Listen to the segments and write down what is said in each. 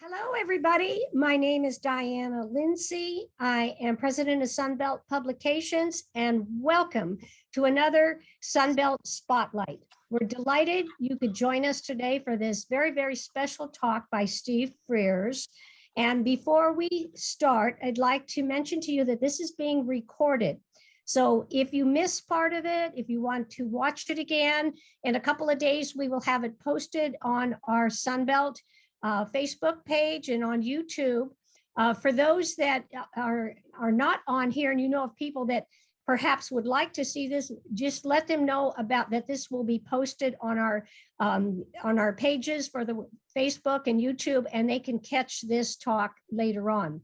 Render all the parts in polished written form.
Hello, everybody. My name is Diana Lindsay. I am president of Sunbelt Publications, and welcome to another Sunbelt Spotlight. We're delighted you could join us today for this very, very special talk by Steve Frears. And before we start, I'd like to mention to you that this is being recorded. So if you miss part of it, if you want to watch it again, in a couple of days, we will have it posted on our Sunbelt Facebook page and on YouTube. For those that are not on here and you know of people that perhaps would like to see this, just let them know about that this will be posted on our pages for the Facebook and YouTube, and they can catch this talk later on.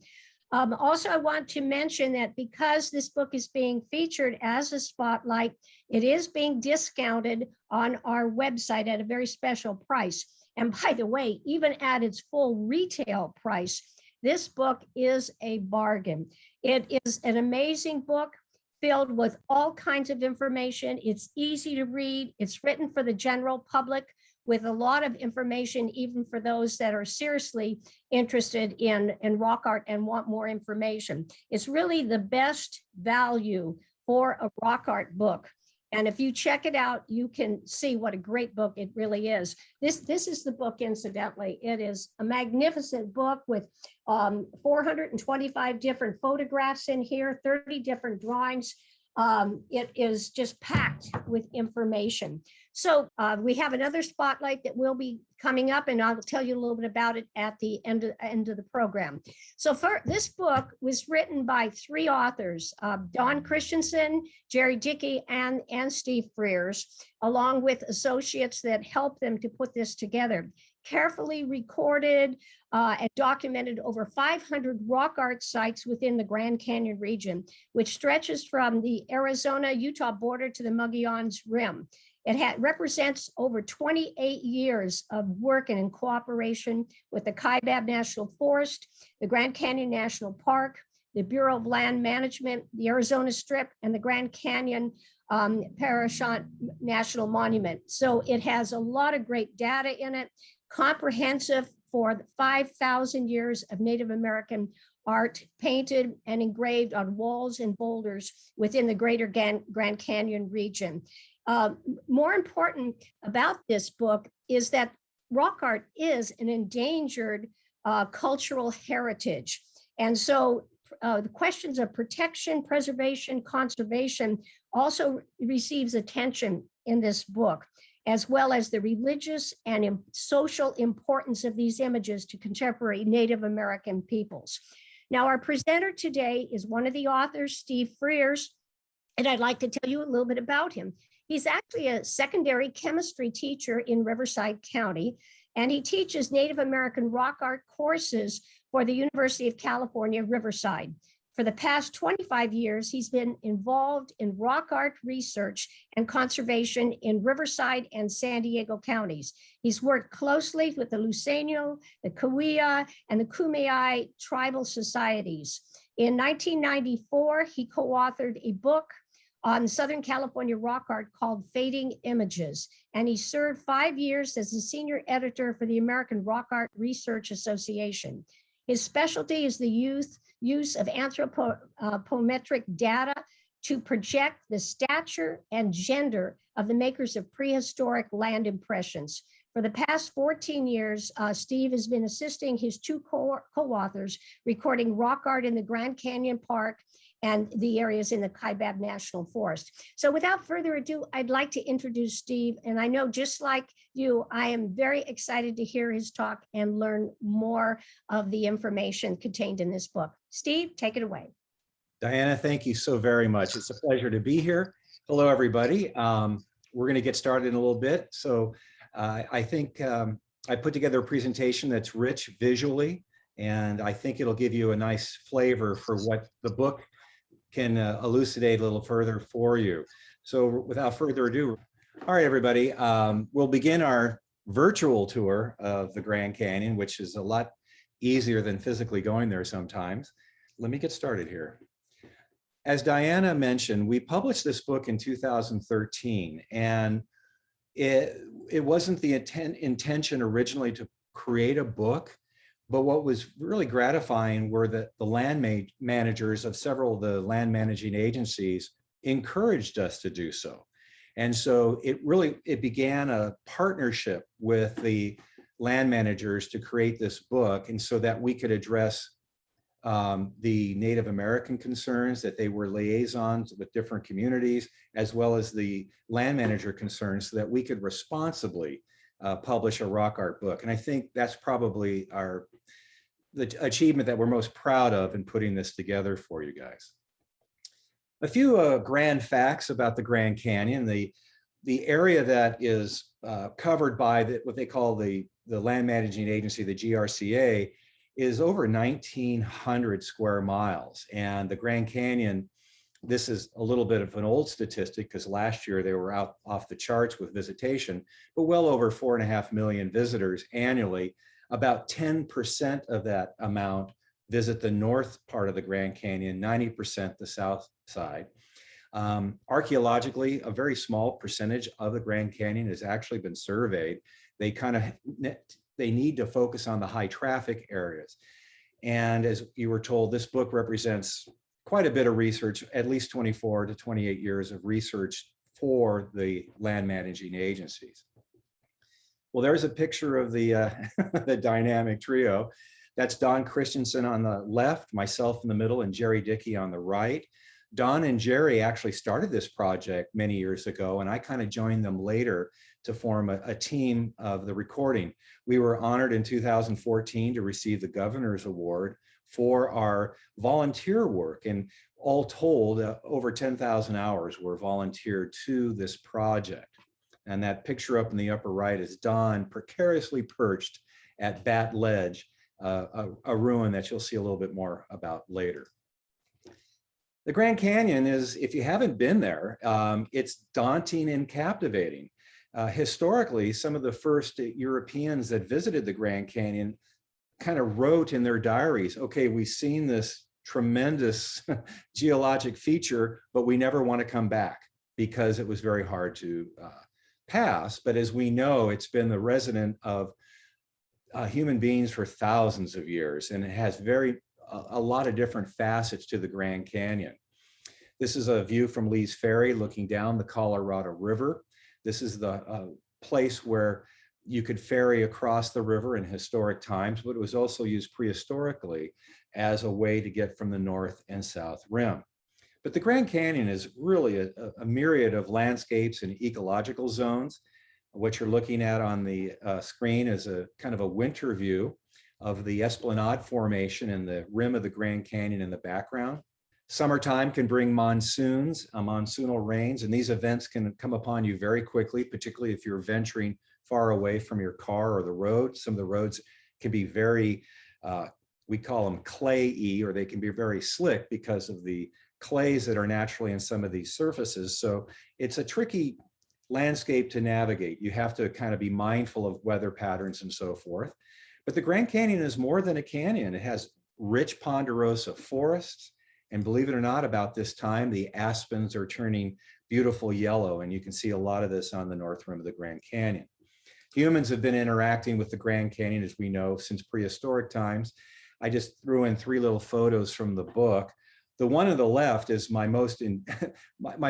Also, I want to mention that because this book is being featured as a spotlight, it is being discounted on our website at a very special price. And by the way, even at its full retail price, this book is a bargain. It is an amazing book filled with all kinds of information. It's easy to read. It's written for the general public with a lot of information, even for those that are seriously interested in rock art and want more information. It's really the best value for a rock art book. And if you check it out, you can see what a great book it really is. This is the book, incidentally. It is a magnificent book with 425 different photographs in here, 30 different drawings. It is just packed with information. So we have another spotlight that will be coming up, and I'll tell you a little bit about it at the end of the program. So for this book was written by three authors, Don Christensen, Jerry Dickey, and Steve Frears, along with associates that helped them to put this together. Carefully recorded and documented over 500 rock art sites within the Grand Canyon region, which stretches from the Arizona-Utah border to the Mogollon's Rim. It represents over 28 years of work and in cooperation with the Kaibab National Forest, the Grand Canyon National Park, the Bureau of Land Management, the Arizona Strip, and the Grand Canyon Parashant National Monument. So it has a lot of great data in it, comprehensive for 5,000 years of Native American art painted and engraved on walls and boulders within the greater Grand Canyon region. More important about this book is that rock art is an endangered cultural heritage. And so the questions of protection, preservation, conservation also receives attention in this book, as well as the religious and social importance of these images to contemporary Native American peoples. Now, our presenter today is one of the authors, Steve Frears, and I'd like to tell you a little bit about him. He's actually a secondary chemistry teacher in Riverside County, and he teaches Native American rock art courses for the University of California, Riverside. For the past 25 years, he's been involved in rock art research and conservation in Riverside and San Diego counties. He's worked closely with the Luiseño, the Cahuilla, and the Kumeyaay tribal societies. In 1994, he co-authored a book on Southern California rock art called Fading Images, and he served 5 years as the senior editor for the American Rock Art Research Association. His specialty is the use of anthropometric data to project the stature and gender of the makers of prehistoric land impressions. For the past 14 years, Steve has been assisting his two co-authors recording rock art in the Grand Canyon Park and the areas in the Kaibab National Forest. So without further ado, I'd like to introduce Steve. And I know just like you, I am very excited to hear his talk and learn more of the information contained in this book. Steve, take it away. Diana, thank you so very much. It's a pleasure to be here. Hello, everybody. We're gonna get started in a little bit. So I think I put together a presentation that's rich visually, and I think it'll give you a nice flavor for what the book can elucidate a little further for you. So without further ado, all right, everybody, we'll begin our virtual tour of the Grand Canyon, which is a lot easier than physically going there sometimes. Let me get started here. As Diana mentioned, we published this book in 2013, and it wasn't the intention originally to create a book, But what was really gratifying were that the managers of several of the land managing agencies encouraged us to do so. And so it began a partnership with the land managers to create this book, and so that we could address the Native American concerns, that they were liaisons with different communities, as well as the land manager concerns, so that we could responsibly publish a rock art book. And I think that's probably the achievement that we're most proud of in putting this together for you guys. A few grand facts about the Grand Canyon. The area that is covered by what they call the land managing agency, the GRCA, is over 1,900 square miles. And the Grand Canyon, this is a little bit of an old statistic because last year they were out off the charts with visitation, but well over 4.5 million visitors annually. About 10% of that amount visit the north part of the Grand Canyon, 90% the south side. Archaeologically, a very small percentage of the Grand Canyon has actually been surveyed. They need to focus on the high traffic areas. And as you were told, this book represents quite a bit of research, at least 24 to 28 years of research for the land managing agencies. Well, there's a picture of the, the dynamic trio. That's Don Christensen on the left, myself in the middle, and Jerry Dickey on the right. Don and Jerry actually started this project many years ago, and I kind of joined them later to form a team of the recording. We were honored in 2014 to receive the Governor's Award for our volunteer work, and all told, over 10,000 hours were volunteered to this project. And that picture up in the upper right is Don precariously perched at Bat Ledge, a ruin that you'll see a little bit more about later. The Grand Canyon is, if you haven't been there, it's daunting and captivating. Historically, some of the first Europeans that visited the Grand Canyon kind of wrote in their diaries, okay, we've seen this tremendous geologic feature, but we never want to come back because it was very hard to pass. But as we know, it's been the resident of human beings for thousands of years, and it has a lot of different facets to the Grand Canyon. This is a view from Lee's Ferry looking down the Colorado River. This is the place where you could ferry across the river in historic times, but it was also used prehistorically as a way to get from the north and south rim. But the Grand Canyon is really a myriad of landscapes and ecological zones. What you're looking at on the screen is a kind of a winter view of the Esplanade formation and the rim of the Grand Canyon in the background. Summertime can bring monsoons, monsoonal rains, and these events can come upon you very quickly, particularly if you're venturing far away from your car or the road. Some of the roads can be very, we call them clay-y, or they can be very slick because of the clays that are naturally in some of these surfaces. So it's a tricky landscape to navigate. You have to kind of be mindful of weather patterns and so forth. But the Grand Canyon is more than a canyon. It has rich ponderosa forests. And believe it or not, about this time, the aspens are turning beautiful yellow. And you can see a lot of this on the north rim of the Grand Canyon. Humans have been interacting with the Grand Canyon, as we know, since prehistoric times. I just threw in 3 little photos from the book. The one on the left is my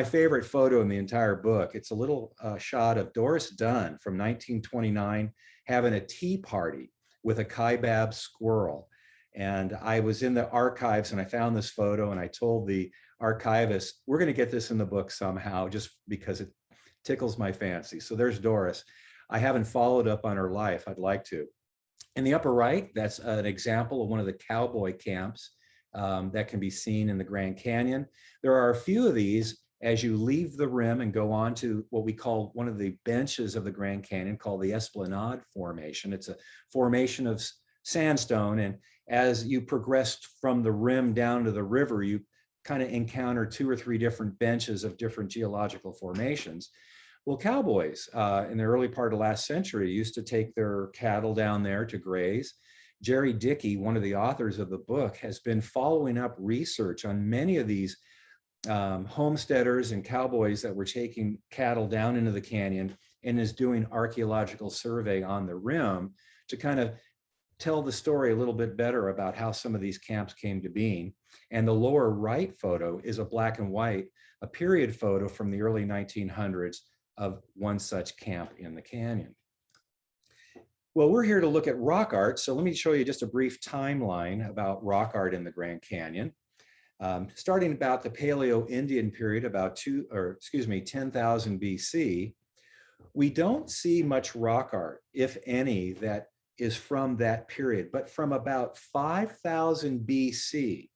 favorite photo in the entire book. It's a little shot of Doris Dunn from 1929 having a tea party with a kaibab squirrel. And I was in the archives and I found this photo, and I told the archivist, we're going to get this in the book somehow, just because it tickles my fancy. So there's Doris. I haven't followed up on her life. I'd like to. In the upper right, that's an example of one of the cowboy camps that can be seen in the Grand Canyon. There are a few of these as you leave the rim and go on to what we call one of the benches of the Grand Canyon, called the Esplanade Formation. It's a formation of sandstone, and as you progressed from the rim down to the river, you kind of encounter 2 or 3 different benches of different geological formations. Well, cowboys in the early part of last century used to take their cattle down there to graze. Jerry Dickey, one of the authors of the book, has been following up research on many of these homesteaders and cowboys that were taking cattle down into the canyon, and is doing archaeological survey on the rim to kind of tell the story a little bit better about how some of these camps came to being. And the lower right photo is a black and white, a period photo from the early 1900s of one such camp in the canyon. Well, we're here to look at rock art. So let me show you just a brief timeline about rock art in the Grand Canyon. Starting about the Paleo-Indian period, about 10,000 BC, we don't see much rock art, if any, that is from that period. But from about 5,000 BC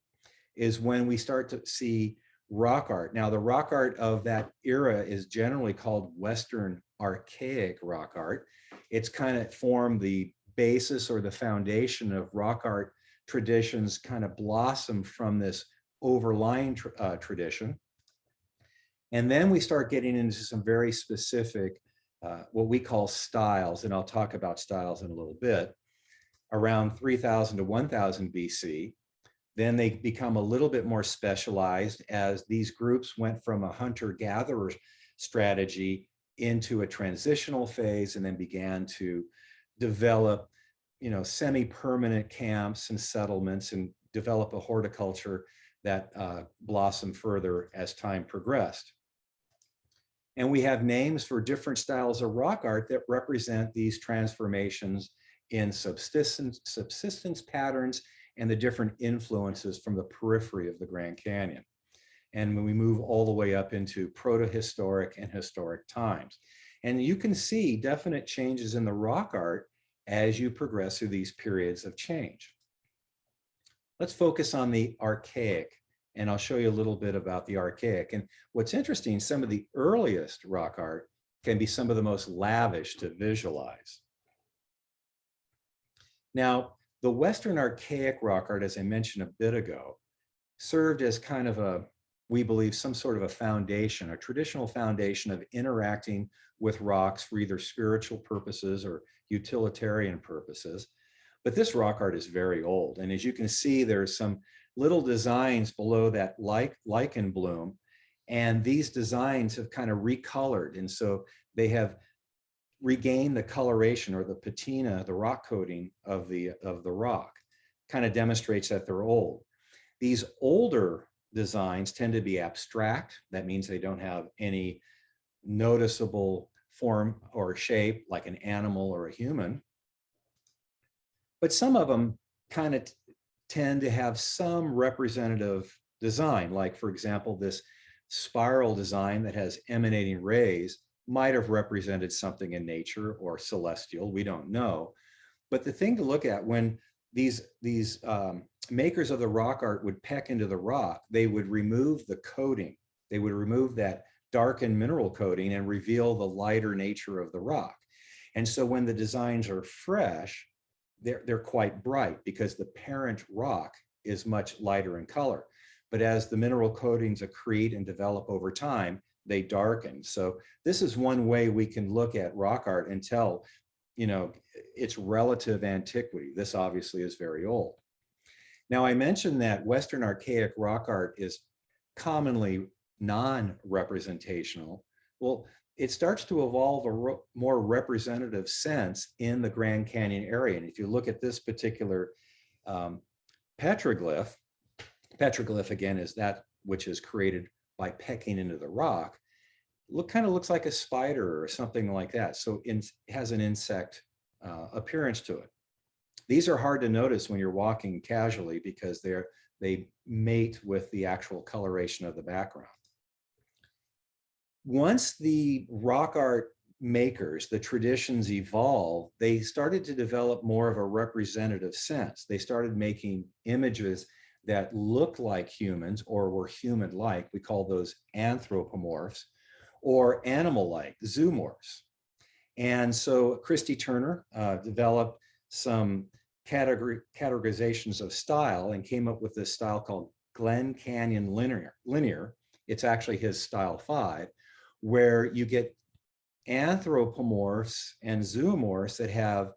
is when we start to see rock art. Now, the rock art of that era is generally called Western Archaic rock art. It's kind of formed the basis or the foundation of rock art traditions, kind of blossom from this overlying tradition. And then we start getting into some very specific, what we call styles, and I'll talk about styles in a little bit, around 3000 to 1000 BC. Then they become a little bit more specialized as these groups went from a hunter-gatherer strategy into a transitional phase, and then began to develop, semi-permanent camps and settlements, and develop a horticulture that blossomed further as time progressed. And we have names for different styles of rock art that represent these transformations in subsistence patterns and the different influences from the periphery of the Grand Canyon. And when we move all the way up into proto-historic and historic times. And you can see definite changes in the rock art as you progress through these periods of change. Let's focus on the Archaic, and I'll show you a little bit about the Archaic. And what's interesting, some of the earliest rock art can be some of the most lavish to visualize. Now, the Western Archaic rock art, as I mentioned a bit ago, served as kind of a, we believe, some sort of a foundation, a traditional foundation of interacting with rocks for either spiritual purposes or utilitarian purposes. But this rock art is very old. And as you can see, there's some little designs below that lichen bloom. And these designs have kind of recolored. And so they have regained the coloration or the patina, the rock coating of the rock, kind of demonstrates that they're old. These older designs tend to be abstract. That means they don't have any noticeable form or shape like an animal or a human. But some of them kind of tend to have some representative design, like, for example, this spiral design that has emanating rays might have represented something in nature or celestial, we don't know. But the thing to look at, when these makers of the rock art would peck into the rock, they would remove the coating. They would remove that darkened mineral coating and reveal the lighter nature of the rock. And so when the designs are fresh, they're quite bright because the parent rock is much lighter in color. But as the mineral coatings accrete and develop over time, they darken. So this is one way we can look at rock art and tell, its relative antiquity. This obviously is very old. Now, I mentioned that Western Archaic rock art is commonly non-representational. Well, it starts to evolve a more representative sense in the Grand Canyon area. And if you look at this particular petroglyph again is that which is created by pecking into the rock, kind of looks like a spider or something like that. So it has an insect appearance to it. These are hard to notice when you're walking casually because they mate with the actual coloration of the background. Once the rock art makers, the traditions evolved, they started to develop more of a representative sense. They started making images that looked like humans or were human-like. We call those anthropomorphs, or animal-like, zoomorphs. And so Christy Turner developed some categorizations of style and came up with this style called Glen Canyon linear. It's actually his style 5, where you get anthropomorphs and zoomorphs that have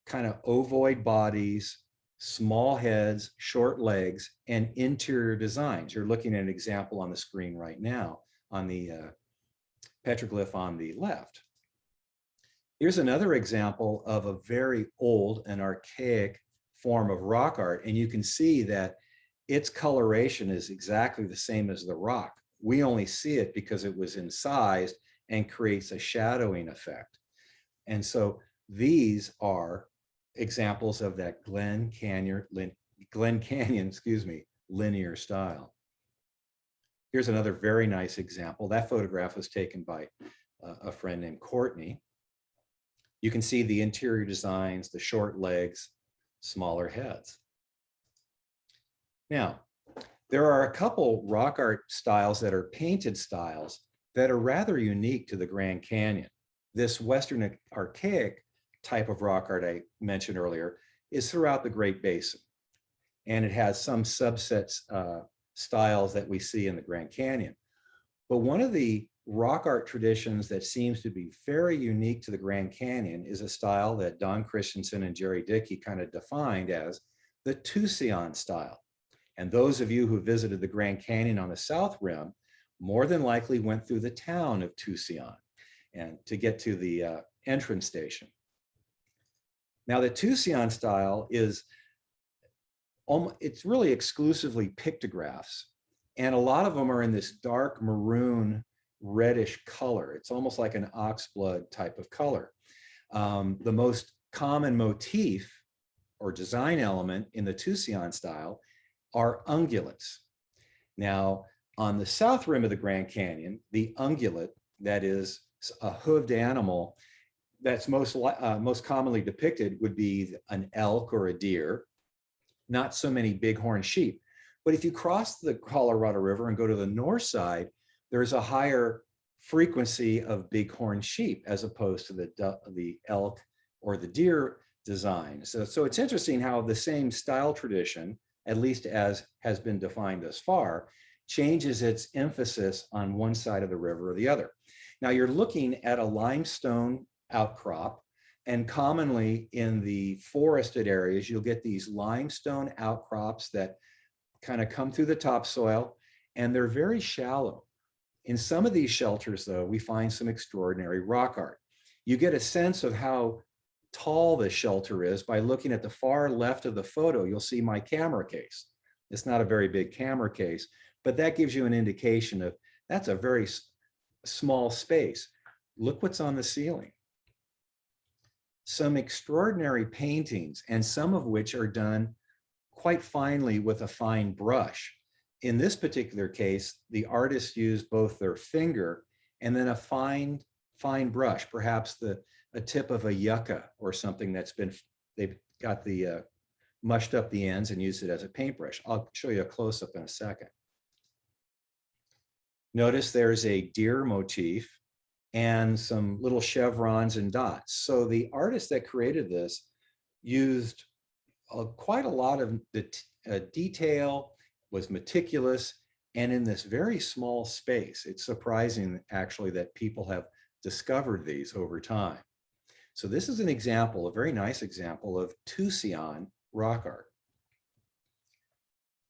kind of ovoid bodies, small heads, short legs, and interior designs. You're looking at an example on the screen right now on the petroglyph on the left. Here's another example of a very old and archaic form of rock art, and you can see that its coloration is exactly the same as the rock. We only see it because it was incised and creates a shadowing effect. And so these are examples of that Glen Canyon, linear style. Here's another very nice example. That photograph was taken by a friend named Courtney. You can see the interior designs, the short legs, smaller heads. Now, there are a couple rock art styles that are painted styles that are rather unique to the Grand Canyon. This Western Archaic type of rock art I mentioned earlier is throughout the Great Basin. And it has some subsets styles that we see in the Grand Canyon. But one of the rock art traditions that seems to be very unique to the Grand Canyon is a style that Don Christensen and Jerry Dickey kind of defined as the Tucson style. And those of you who visited the Grand Canyon on the South Rim more than likely went through the town of Tucson and to get to the entrance station. Now the Tucson style is, it's really exclusively pictographs. And a lot of them are in this dark maroon reddish color. It's almost like an oxblood type of color. The most common motif or design element in the Tucson style are ungulates. Now, on the south rim of the Grand Canyon, the ungulate, that is a hooved animal that's most commonly depicted, would be an elk or a deer, not so many bighorn sheep. But if you cross the Colorado River and go to the north side, there's a higher frequency of bighorn sheep as opposed to the elk or the deer design. So it's interesting how the same style tradition, at least as has been defined thus far, changes its emphasis on one side of the river or the other. Now you're looking at a limestone outcrop, and commonly in the forested areas, you'll get these limestone outcrops that kind of come through the topsoil, and they're very shallow. In some of these shelters, though, we find some extraordinary rock art. You get a sense of how tall the shelter is by looking at the far left of the photo. You'll see my camera case. It's not a very big camera case, but that gives you an indication of that's a very small space. Look what's on the ceiling. Some extraordinary paintings, and some of which are done quite finely with a fine brush. In this particular case, the artist used both their finger and then a fine brush, perhaps a tip of a yucca or something that's been, they've got the mushed up the ends and used it as a paintbrush. I'll show you a close-up in a second. Notice there's a deer motif and some little chevrons and dots. So the artist that created this used quite a lot of detail, was meticulous, and in this very small space. It's surprising actually that people have discovered these over time. So this is an example, a very nice example of Tucson rock art.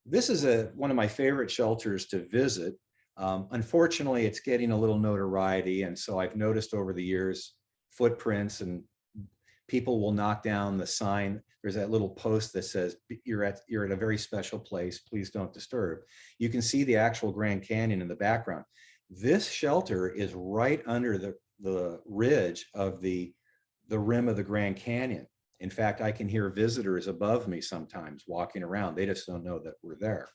This is one of my favorite shelters to visit. Unfortunately, it's getting a little notoriety, and so I've noticed over the years footprints, and people will knock down the sign. There's that little post that says, you're at a very special place, please don't disturb. You can see the actual Grand Canyon in the background. This shelter is right under the ridge of the rim of the Grand Canyon. In fact, I can hear visitors above me sometimes walking around. They just don't know that we're there.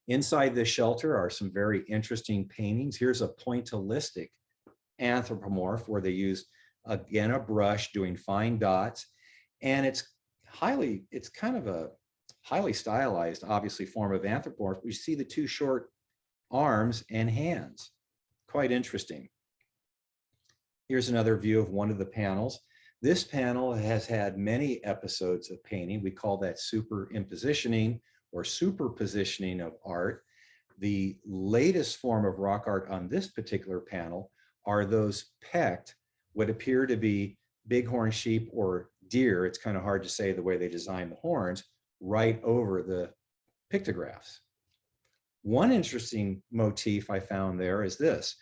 Inside this shelter are some very interesting paintings. Here's a pointillistic anthropomorph where they use, again, a brush doing fine dots. And it's kind of a highly stylized, obviously, form of anthropomorph. We see the two short arms and hands. Quite interesting. Here's another view of one of the panels. This panel has had many episodes of painting. We call that superimpositioning or superpositioning of art. The latest form of rock art on this particular panel are those pecked, what appear to be bighorn sheep or deer. It's kind of hard to say the way they design the horns, right over the pictographs. One interesting motif I found there is this.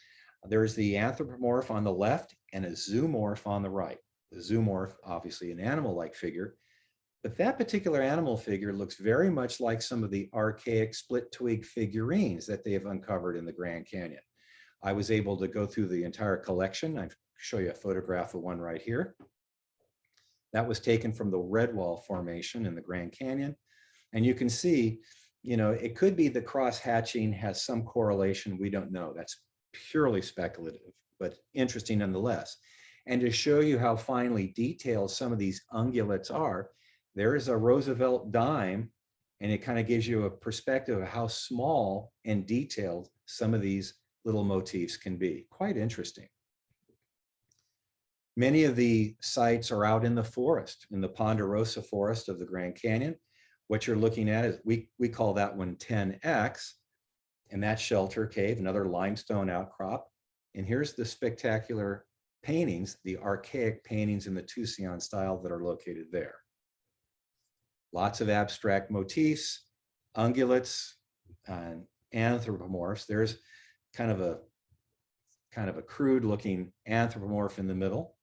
There's the anthropomorph on the left and a zoomorph on the right. The zoomorph, obviously an animal-like figure. But that particular animal figure looks very much like some of the archaic split twig figurines that they have uncovered in the Grand Canyon. I was able to go through the entire collection. I'll show you a photograph of one right here. That was taken from the Redwall Formation in the Grand Canyon. And you can see, it could be the cross-hatching has some correlation. We don't know. That's purely speculative, but interesting nonetheless. And to show you how finely detailed some of these ungulates are, there is a Roosevelt dime, and it kind of gives you a perspective of how small and detailed some of these little motifs can be. Quite interesting. Many of the sites are out in the forest, in the Ponderosa forest of the Grand Canyon. What you're looking at is, we call that one 10X, and that's Shelter Cave, another limestone outcrop. And here's the spectacular paintings, the archaic paintings in the Tucson style that are located there. Lots of abstract motifs, ungulates, and anthropomorphs. There's kind of a crude looking anthropomorph in the middle.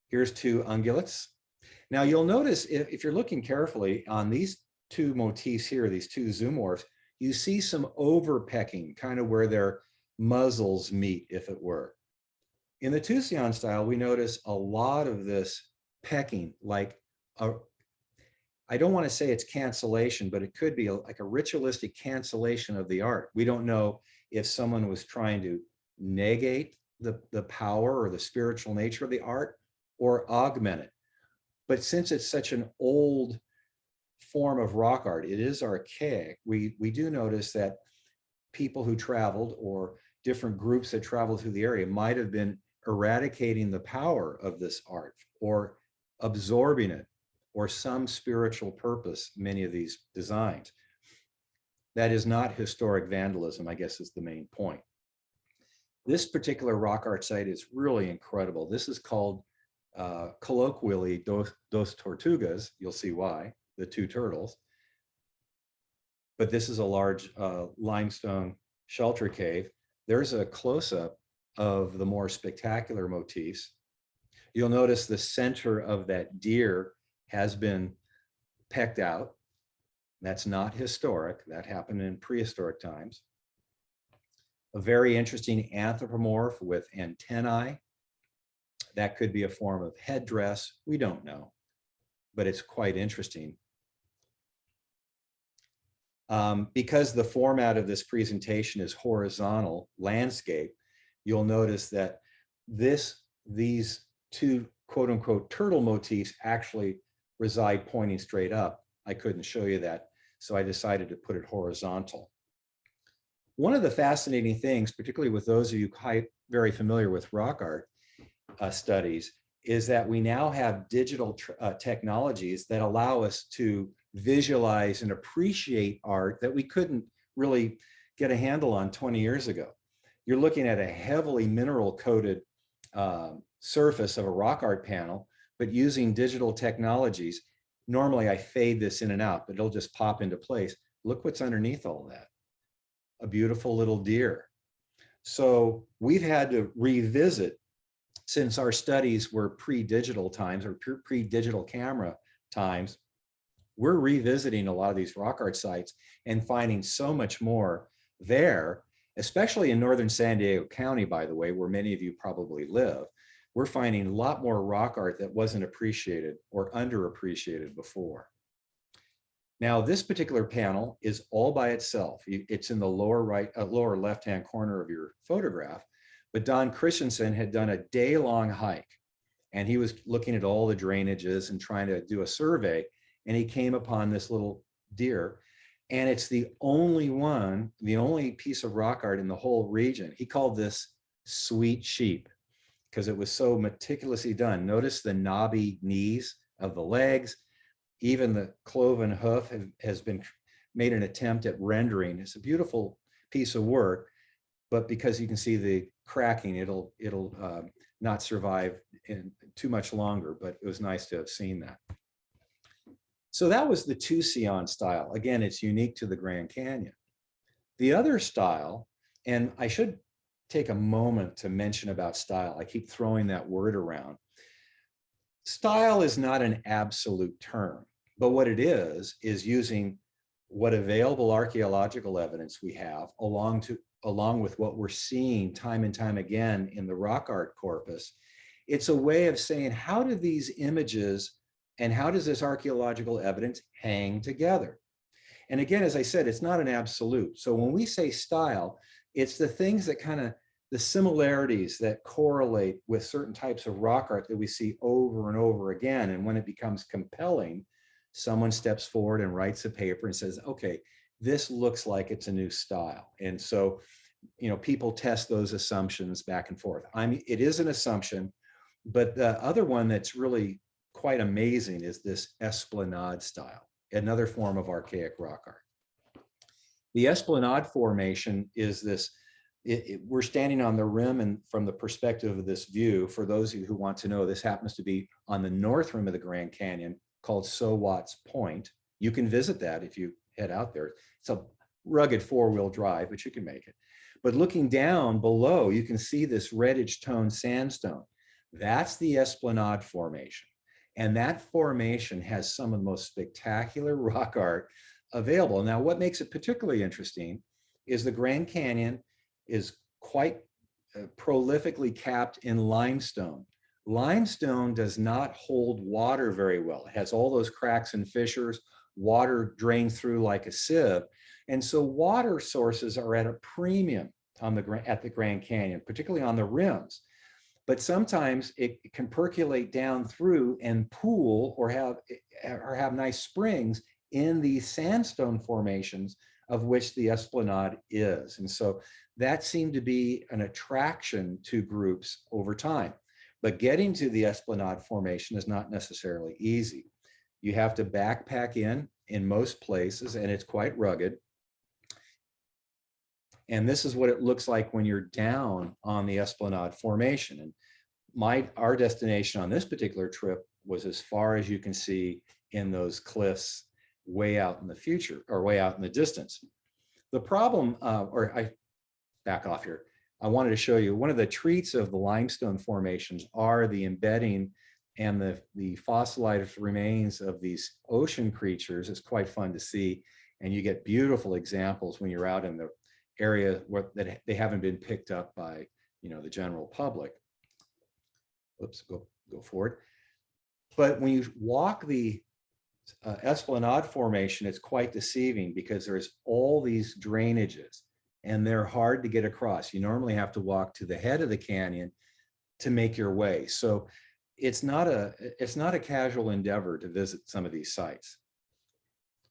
Here's two ungulates. Now you'll notice if you're looking carefully on these two motifs here, these two zoomorphs, you see some overpecking, kind of where their muzzles meet, if it were. In the Tucson style, we notice a lot of this pecking, like I don't want to say it's cancellation, but it could be like a ritualistic cancellation of the art. We don't know if someone was trying to negate the power or the spiritual nature of the art or augment it. But since it's such an old form of rock art, it is archaic. We do notice that people who traveled or different groups that traveled through the area might have been eradicating the power of this art or absorbing it or some spiritual purpose, many of these designs. That is not historic vandalism, I guess is the main point. This particular rock art site is really incredible. This is called colloquially Dos Tortugas. You'll see why, the two turtles. But this is a large limestone shelter cave. There's a close-up of the more spectacular motifs. You'll notice the center of that deer has been pecked out. That's not historic. That happened in prehistoric times. A very interesting anthropomorph with antennae. That could be a form of headdress. We don't know, but it's quite interesting. Because the format of this presentation is horizontal landscape, you'll notice that these two quote unquote turtle motifs actually reside pointing straight up. I couldn't show you that, so I decided to put it horizontal. One of the fascinating things, particularly with those of you very familiar with rock art studies, is that we now have digital technologies that allow us to visualize and appreciate art that we couldn't really get a handle on 20 years ago. You're looking at a heavily mineral coated surface of a rock art panel, but using digital technologies. Normally I fade this in and out, but it'll just pop into place. Look what's underneath all that. A beautiful little deer. So we've had to revisit, since our studies were pre-digital times or pre-digital camera times, we're revisiting a lot of these rock art sites and finding so much more there, especially in northern San Diego County, by the way, where many of you probably live. We're finding a lot more rock art that wasn't appreciated or underappreciated before. Now, this particular panel is all by itself. It's in the lower left-hand corner of your photograph, but Don Christensen had done a day-long hike, and he was looking at all the drainages and trying to do a survey, and he came upon this little deer, and it's the only piece of rock art in the whole region. He called this sweet sheep because it was so meticulously done. Notice the knobby knees of the legs. Even the cloven hoof has been made an attempt at rendering. It's a beautiful piece of work, but because you can see the cracking, it'll not survive in too much longer, but it was nice to have seen that. So that was the Tucson style. Again, it's unique to the Grand Canyon. The other style, and I should take a moment to mention about style. I keep throwing that word around. Style is not an absolute term, but what it is using what available archaeological evidence we have along with what we're seeing time and time again in the rock art corpus. It's a way of saying, how do these images and how does this archaeological evidence hang together? And again, as I said, it's not an absolute. So when we say style, it's the things that kind of, the similarities that correlate with certain types of rock art that we see over and over again. And when it becomes compelling, someone steps forward and writes a paper and says, okay, this looks like it's a new style. And so, you know, people test those assumptions back and forth. It is an assumption, but the other one that's really quite amazing is this Esplanade style, another form of archaic rock art. The Esplanade formation is this, we're standing on the rim, and from the perspective of this view, for those of you who want to know, this happens to be on the north rim of the Grand Canyon called So Watts Point. You can visit that if you head out there. It's a rugged 4-wheel drive, but you can make it. But looking down below, you can see this reddish tone sandstone. That's the Esplanade formation. And that formation has some of the most spectacular rock art available. Now, what makes it particularly interesting is the Grand Canyon is quite prolifically capped in limestone. Limestone does not hold water very well. It has all those cracks and fissures, water drains through like a sieve. And so water sources are at a premium at the Grand Canyon, particularly on the rims. But sometimes it can percolate down through and pool or have nice springs in these sandstone formations, of which the Esplanade is. And so that seemed to be an attraction to groups over time. But getting to the Esplanade formation is not necessarily easy. You have to backpack in most places, and it's quite rugged. And this is what it looks like when you're down on the Esplanade formation. And our destination on this particular trip was as far as you can see in those cliffs way out in the future, or way out in the distance. The problem, I back off here. I wanted to show you one of the treats of the limestone formations are the embedding and the fossilized remains of these ocean creatures. It's quite fun to see. And you get beautiful examples when you're out in the area that they haven't been picked up by, you know, the general public. Oops, go forward. But when you walk the Esplanade formation, it's quite deceiving because there's all these drainages and they're hard to get across. You normally have to walk to the head of the canyon to make your way. So it's not a casual endeavor to visit some of these sites.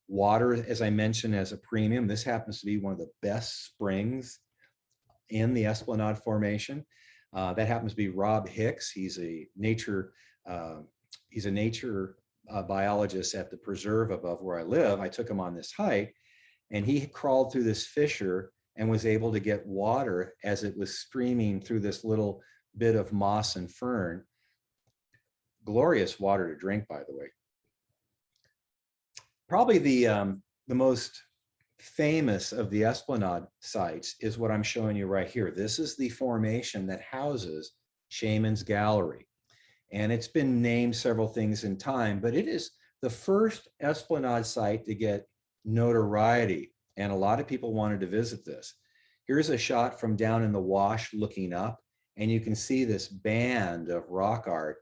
Water, as I mentioned, as a premium. This happens to be one of the best springs in the Esplanade formation. That happens to be Rob Hicks. He's a nature biologist at the preserve above where I live. I took him on this hike, and he crawled through this fissure and was able to get water as it was streaming through this little bit of moss and fern. Glorious water to drink, by the way. Probably the most famous of the Esplanade sites is what I'm showing you right here. This is the formation that houses Shaman's Gallery. And it's been named several things in time, but it is the first Esplanade site to get notoriety. And a lot of people wanted to visit this. Here's a shot from down in the wash looking up, and you can see this band of rock art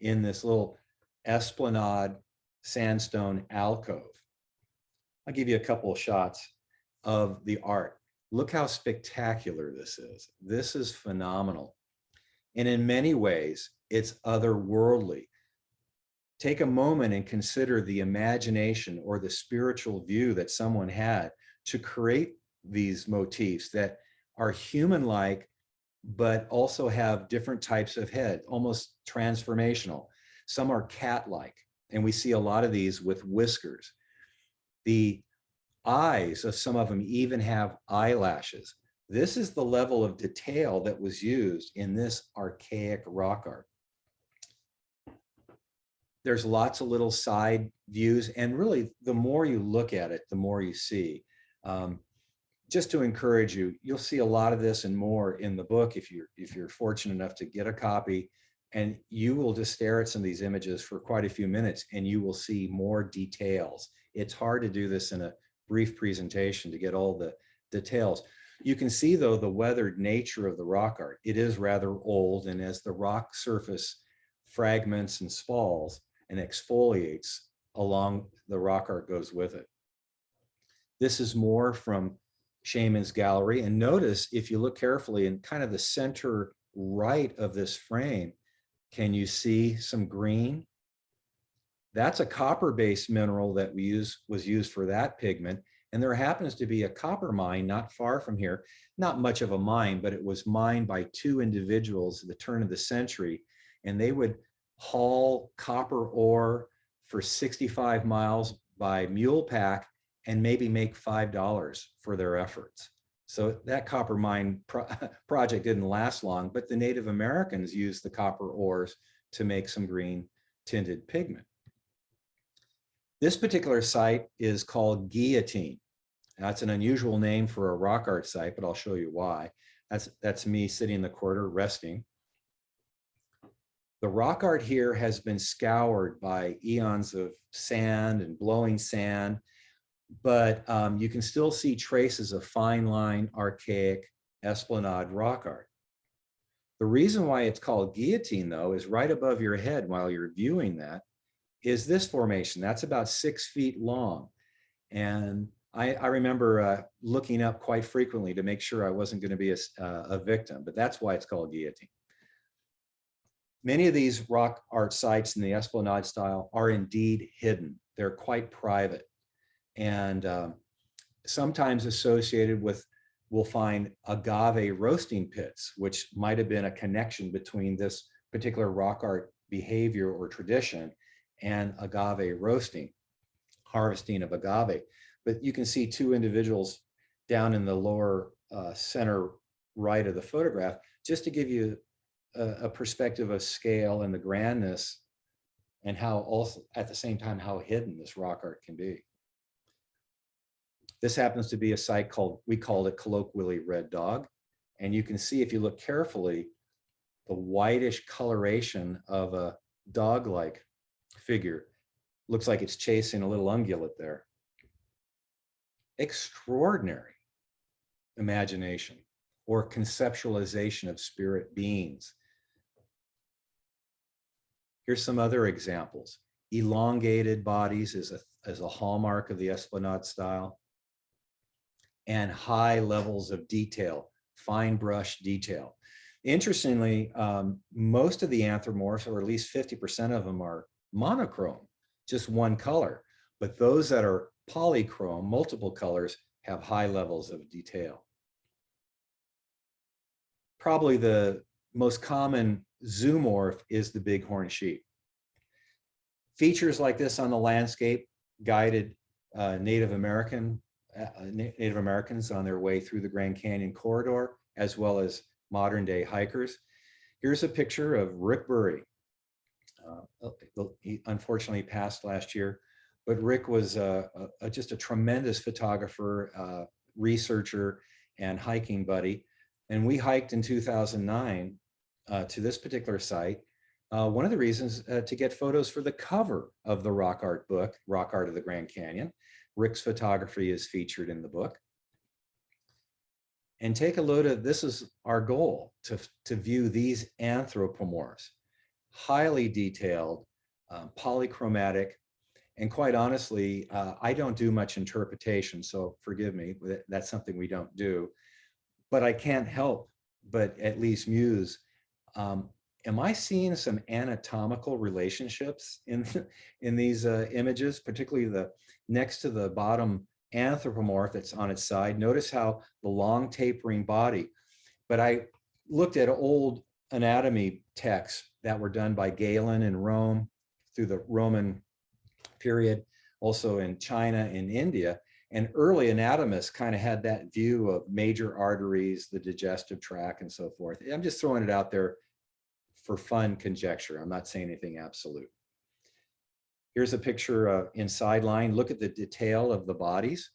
in this little Esplanade sandstone alcove. I'll give you a couple of shots of the art. Look how spectacular this is. This is phenomenal. And in many ways, it's otherworldly. Take a moment and consider the imagination or the spiritual view that someone had to create these motifs that are human-like, but also have different types of head, almost transformational. Some are cat-like, and we see a lot of these with whiskers. The eyes of some of them even have eyelashes. This is the level of detail that was used in this archaic rock art. There's lots of little side views, and really the more you look at it, the more you see. just to encourage you, you'll see a lot of this and more in the book if you're fortunate enough to get a copy, and you will just stare at some of these images for quite a few minutes and you will see more details. It's hard to do this in a brief presentation to get all the details. You can see though the weathered nature of the rock art. It is rather old, and as the rock surface fragments and spalls and exfoliates along, the rock art goes with it. This is more from Shaman's gallery, and notice if you look carefully in kind of the center right of this frame, can you see some green? That's a copper-based mineral that was used for that pigment. And there happens to be a copper mine not far from here, not much of a mine, but it was mined by two individuals at the turn of the century. And they would haul copper ore for 65 miles by mule pack and maybe make $5 for their efforts. So that copper mine project didn't last long, but the Native Americans used the copper ores to make some green tinted pigment. This particular site is called Guillotine. That's an unusual name for a rock art site, but I'll show you why. That's me sitting in the corner resting. The rock art here has been scoured by eons of sand and blowing sand, but you can still see traces of fine line, archaic, Esplanade rock art. The reason why it's called Guillotine, though, is right above your head while you're viewing that is this formation. That's about 6 feet long. And I remember looking up quite frequently to make sure I wasn't going to be a victim, but that's why it's called Guillotine. Many of these rock art sites in the Esplanade style are indeed hidden. They're quite private, and sometimes associated with, we'll find agave roasting pits, which might have been a connection between this particular rock art behavior or tradition and agave roasting, harvesting of agave. But you can see two individuals down in the lower center right of the photograph, just to give you a perspective of scale and the grandness, and how also at the same time how hidden this rock art can be. This happens to be a site called, we called it colloquially Red Dog. And you can see if you look carefully, the whitish coloration of a dog-like figure. Looks like it's chasing a little ungulate there. Extraordinary imagination or conceptualization of spirit beings. Here's some other examples. Elongated bodies is a hallmark of the Esplanade style, and high levels of detail, fine brush detail. Interestingly, most of the anthropomorphs, or at least 50% of them, are monochrome, just one color. But those that are polychrome, multiple colors, have high levels of detail. Probably the most common zoomorph is the bighorn sheep. Features like this on the landscape guided Native Americans on their way through the Grand Canyon corridor, as well as modern day hikers. Here's a picture of Rick Burry. He unfortunately passed last year, but Rick was just a tremendous photographer, researcher, and hiking buddy. And we hiked in 2009 to this particular site. One of the reasons to get photos for the cover of the rock art book, Rock Art of the Grand Canyon. Rick's photography is featured in the book. And take a look at, this is our goal, to view these anthropomorphs, highly detailed, polychromatic, and quite honestly, I don't do much interpretation, so forgive me, that's something we don't do. But I can't help but at least muse, am I seeing some anatomical relationships in these images, particularly the next to the bottom anthropomorph that's on its side? Notice how the long tapering body, but I looked at old anatomy texts that were done by Galen in Rome through the Roman period, also in China and India. And early anatomists kind of had that view of major arteries, the digestive tract, and so forth. I'm just throwing it out there for fun conjecture. I'm not saying anything absolute. Here's a picture in sideline. Look at the detail of the bodies.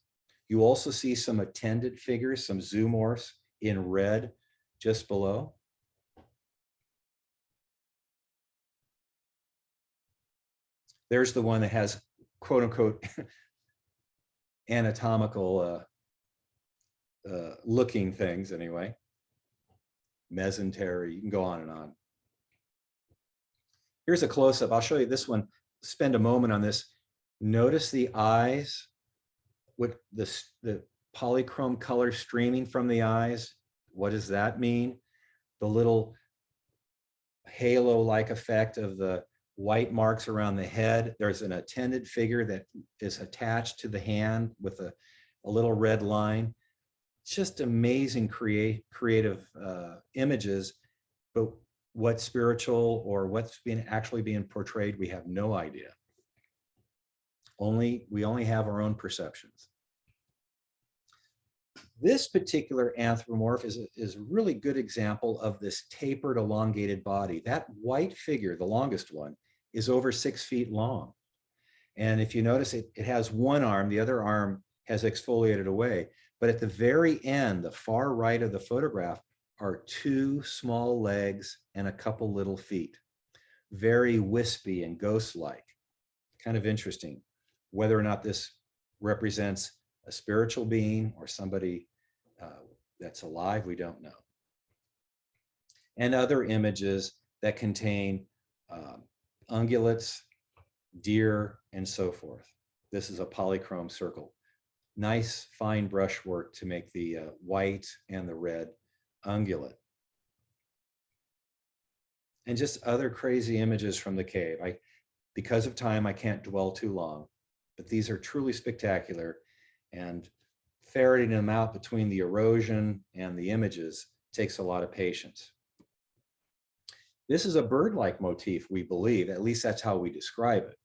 You also see some attendant figures, some zoomorphs in red just below. There's the one that has quote unquote anatomical looking things anyway. Mesentery, you can go on and on. Here's a close-up. I'll show you this one. Spend a moment on this. Notice the eyes, what the polychrome color streaming from the eyes. What does that mean? The little halo-like effect of the white marks around the head. There's an attendant figure that is attached to the hand with a little red line. It's just amazing creative images, but what's spiritual or what's actually being portrayed, we have no idea. We only have our own perceptions. This particular anthropomorph is a really good example of this tapered, elongated body. That white figure, the longest one, is over 6 feet long. And if you notice, it has one arm, the other arm has exfoliated away. But at the very end, the far right of the photograph, are 2 small legs and a couple little feet. Very wispy and ghost-like. Kind of interesting. Whether or not this represents a spiritual being or somebody that's alive, we don't know. And other images that contain ungulates, deer, and so forth. This is a polychrome circle. Nice fine brushwork to make the white and the red ungulate. And just other crazy images from the cave. Because of time, I can't dwell too long, but these are truly spectacular, and ferreting them out between the erosion and the images takes a lot of patience. This is a bird-like motif, we believe, at least that's how we describe it.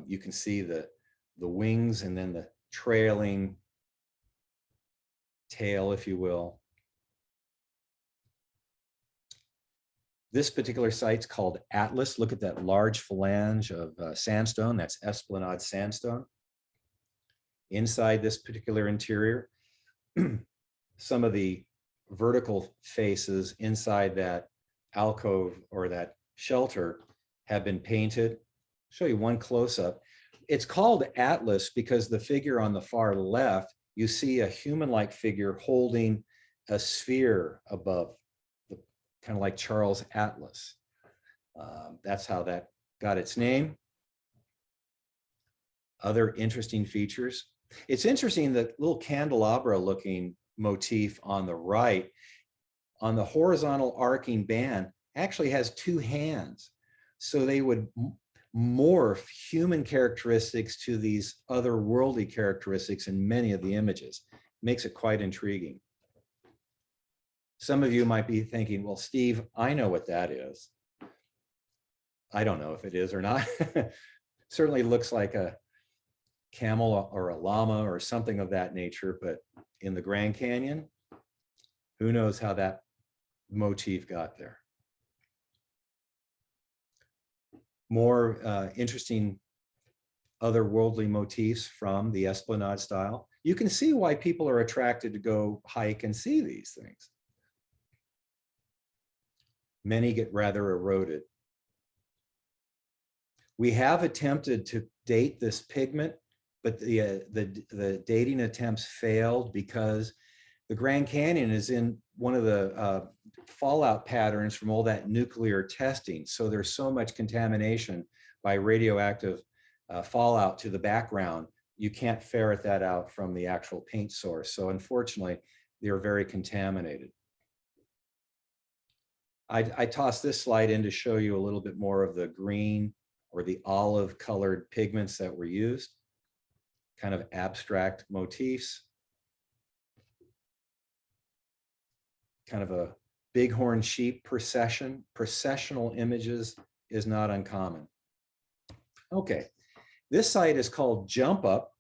You can see the wings and then the trailing tail, if you will. This particular site's called Atlas. Look at that large phalange of sandstone. That's Esplanade sandstone. Inside this particular interior, some of the vertical faces inside that alcove or that shelter have been painted. I'll show you one close-up. It's called Atlas because the figure on the far left, you see a human-like figure holding a sphere above, kind of like Charles Atlas. That's how that got its name. Other interesting features. It's interesting that little candelabra looking motif on the right, on the horizontal arcing band, actually has 2 hands. So they would morph human characteristics to these otherworldly characteristics in many of the images. Makes it quite intriguing. Some of you might be thinking, well, Steve, I know what that is. I don't know if it is or not. Certainly looks like a camel or a llama or something of that nature, but in the Grand Canyon, who knows how that motif got there. More interesting otherworldly motifs from the Esplanade style. You can see why people are attracted to go hike and see these things. Many get rather eroded. We have attempted to date this pigment, but the dating attempts failed because the Grand Canyon is in one of the fallout patterns from all that nuclear testing. So there's so much contamination by radioactive fallout to the background. You can't ferret that out from the actual paint source. So unfortunately, they're very contaminated. I tossed this slide in to show you a little bit more of the green or the olive colored pigments that were used, kind of abstract motifs. Kind of a bighorn sheep procession. Processional images is not uncommon. Okay, this site is called Jump Up,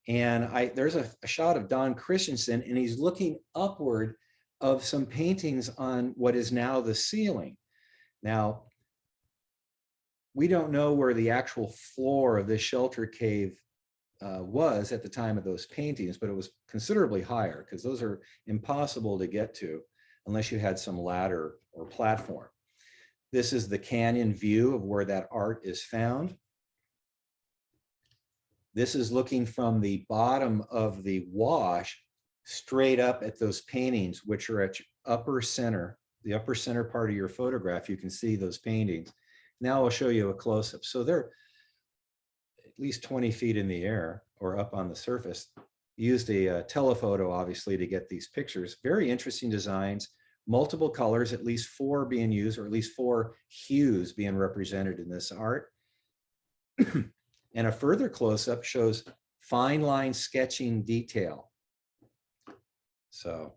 and there's a shot of Don Christensen, and he's looking upward of some paintings on what is now the ceiling. Now, we don't know where the actual floor of this shelter cave was at the time of those paintings, but it was considerably higher because those are impossible to get to unless you had some ladder or platform. This is the canyon view of where that art is found. This is looking from the bottom of the wash straight up at those paintings, which are at your upper center, the upper center part of your photograph. You can see those paintings. Now I'll show you a close-up. So they're at least 20 feet in the air or up on the surface. Used a telephoto, obviously, to get these pictures. Very interesting designs, multiple colors, at least 4 being used, or at least 4 hues being represented in this art. And a further close-up shows fine line sketching detail. So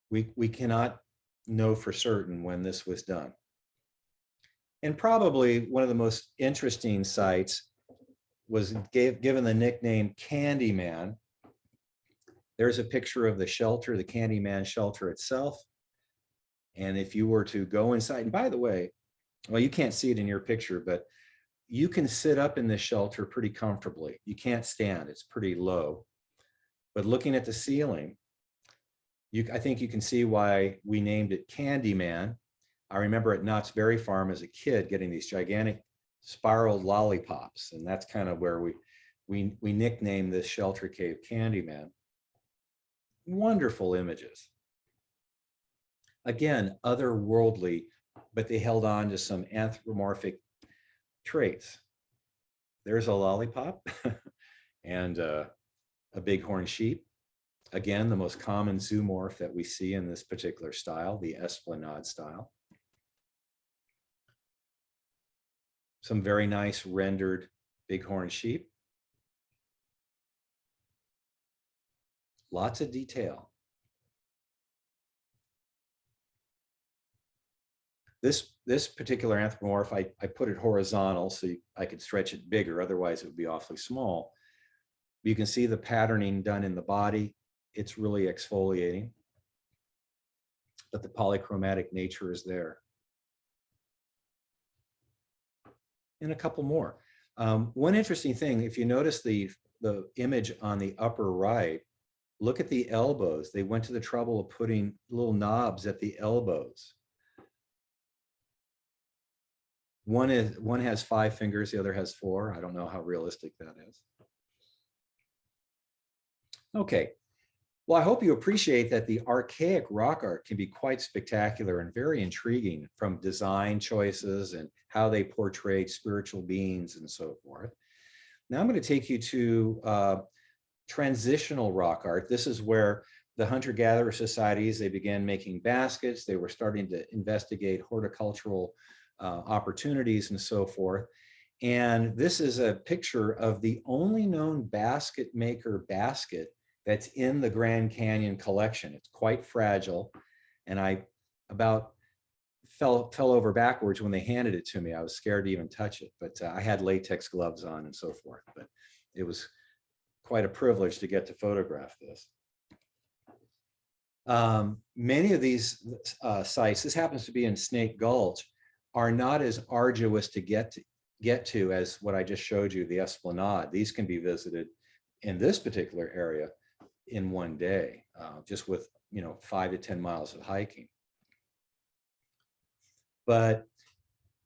we cannot know for certain when this was done. And probably one of the most interesting sites was given the nickname Candyman. There's a picture of the shelter, the Candyman shelter itself. And if you were to go inside, and by the way, well, you can't see it in your picture, but you can sit up in this shelter pretty comfortably. You can't stand, it's pretty low. But looking at the ceiling, I think you can see why we named it Candyman. I remember at Knott's Berry Farm as a kid getting these gigantic spiraled lollipops, and that's kind of where we nicknamed this shelter cave Candyman. Wonderful images. Again, otherworldly, but they held on to some anthropomorphic traits. There's a lollipop and a bighorn sheep. Again, the most common zoomorph that we see in this particular style, the Esplanade style. Some very nice rendered bighorn sheep. Lots of detail. This particular anthropomorph, I put it horizontal so I could stretch it bigger, otherwise it would be awfully small. You can see the patterning done in the body. It's really exfoliating, but the polychromatic nature is there. And a couple more. One interesting thing, if you notice the image on the upper right, look at the elbows. They went to the trouble of putting little knobs at the elbows. One has 5 fingers, the other has 4. I don't know how realistic that is. Okay. Well, I hope you appreciate that the archaic rock art can be quite spectacular and very intriguing, from design choices and how they portrayed spiritual beings and so forth. Now I'm going to take you to transitional rock art. This is where the hunter-gatherer societies, they began making baskets. They were starting to investigate horticultural opportunities and so forth. And this is a picture of the only known basket maker basket that's in the Grand Canyon collection. It's quite fragile. And I about fell over backwards when they handed it to me. I was scared to even touch it, but I had latex gloves on and so forth. But it was quite a privilege to get to photograph this. Many of these sites, this happens to be in Snake Gulch, are not as arduous to get to as what I just showed you, the Esplanade. These can be visited in this particular area in one day, just with 5 to 10 miles of hiking. But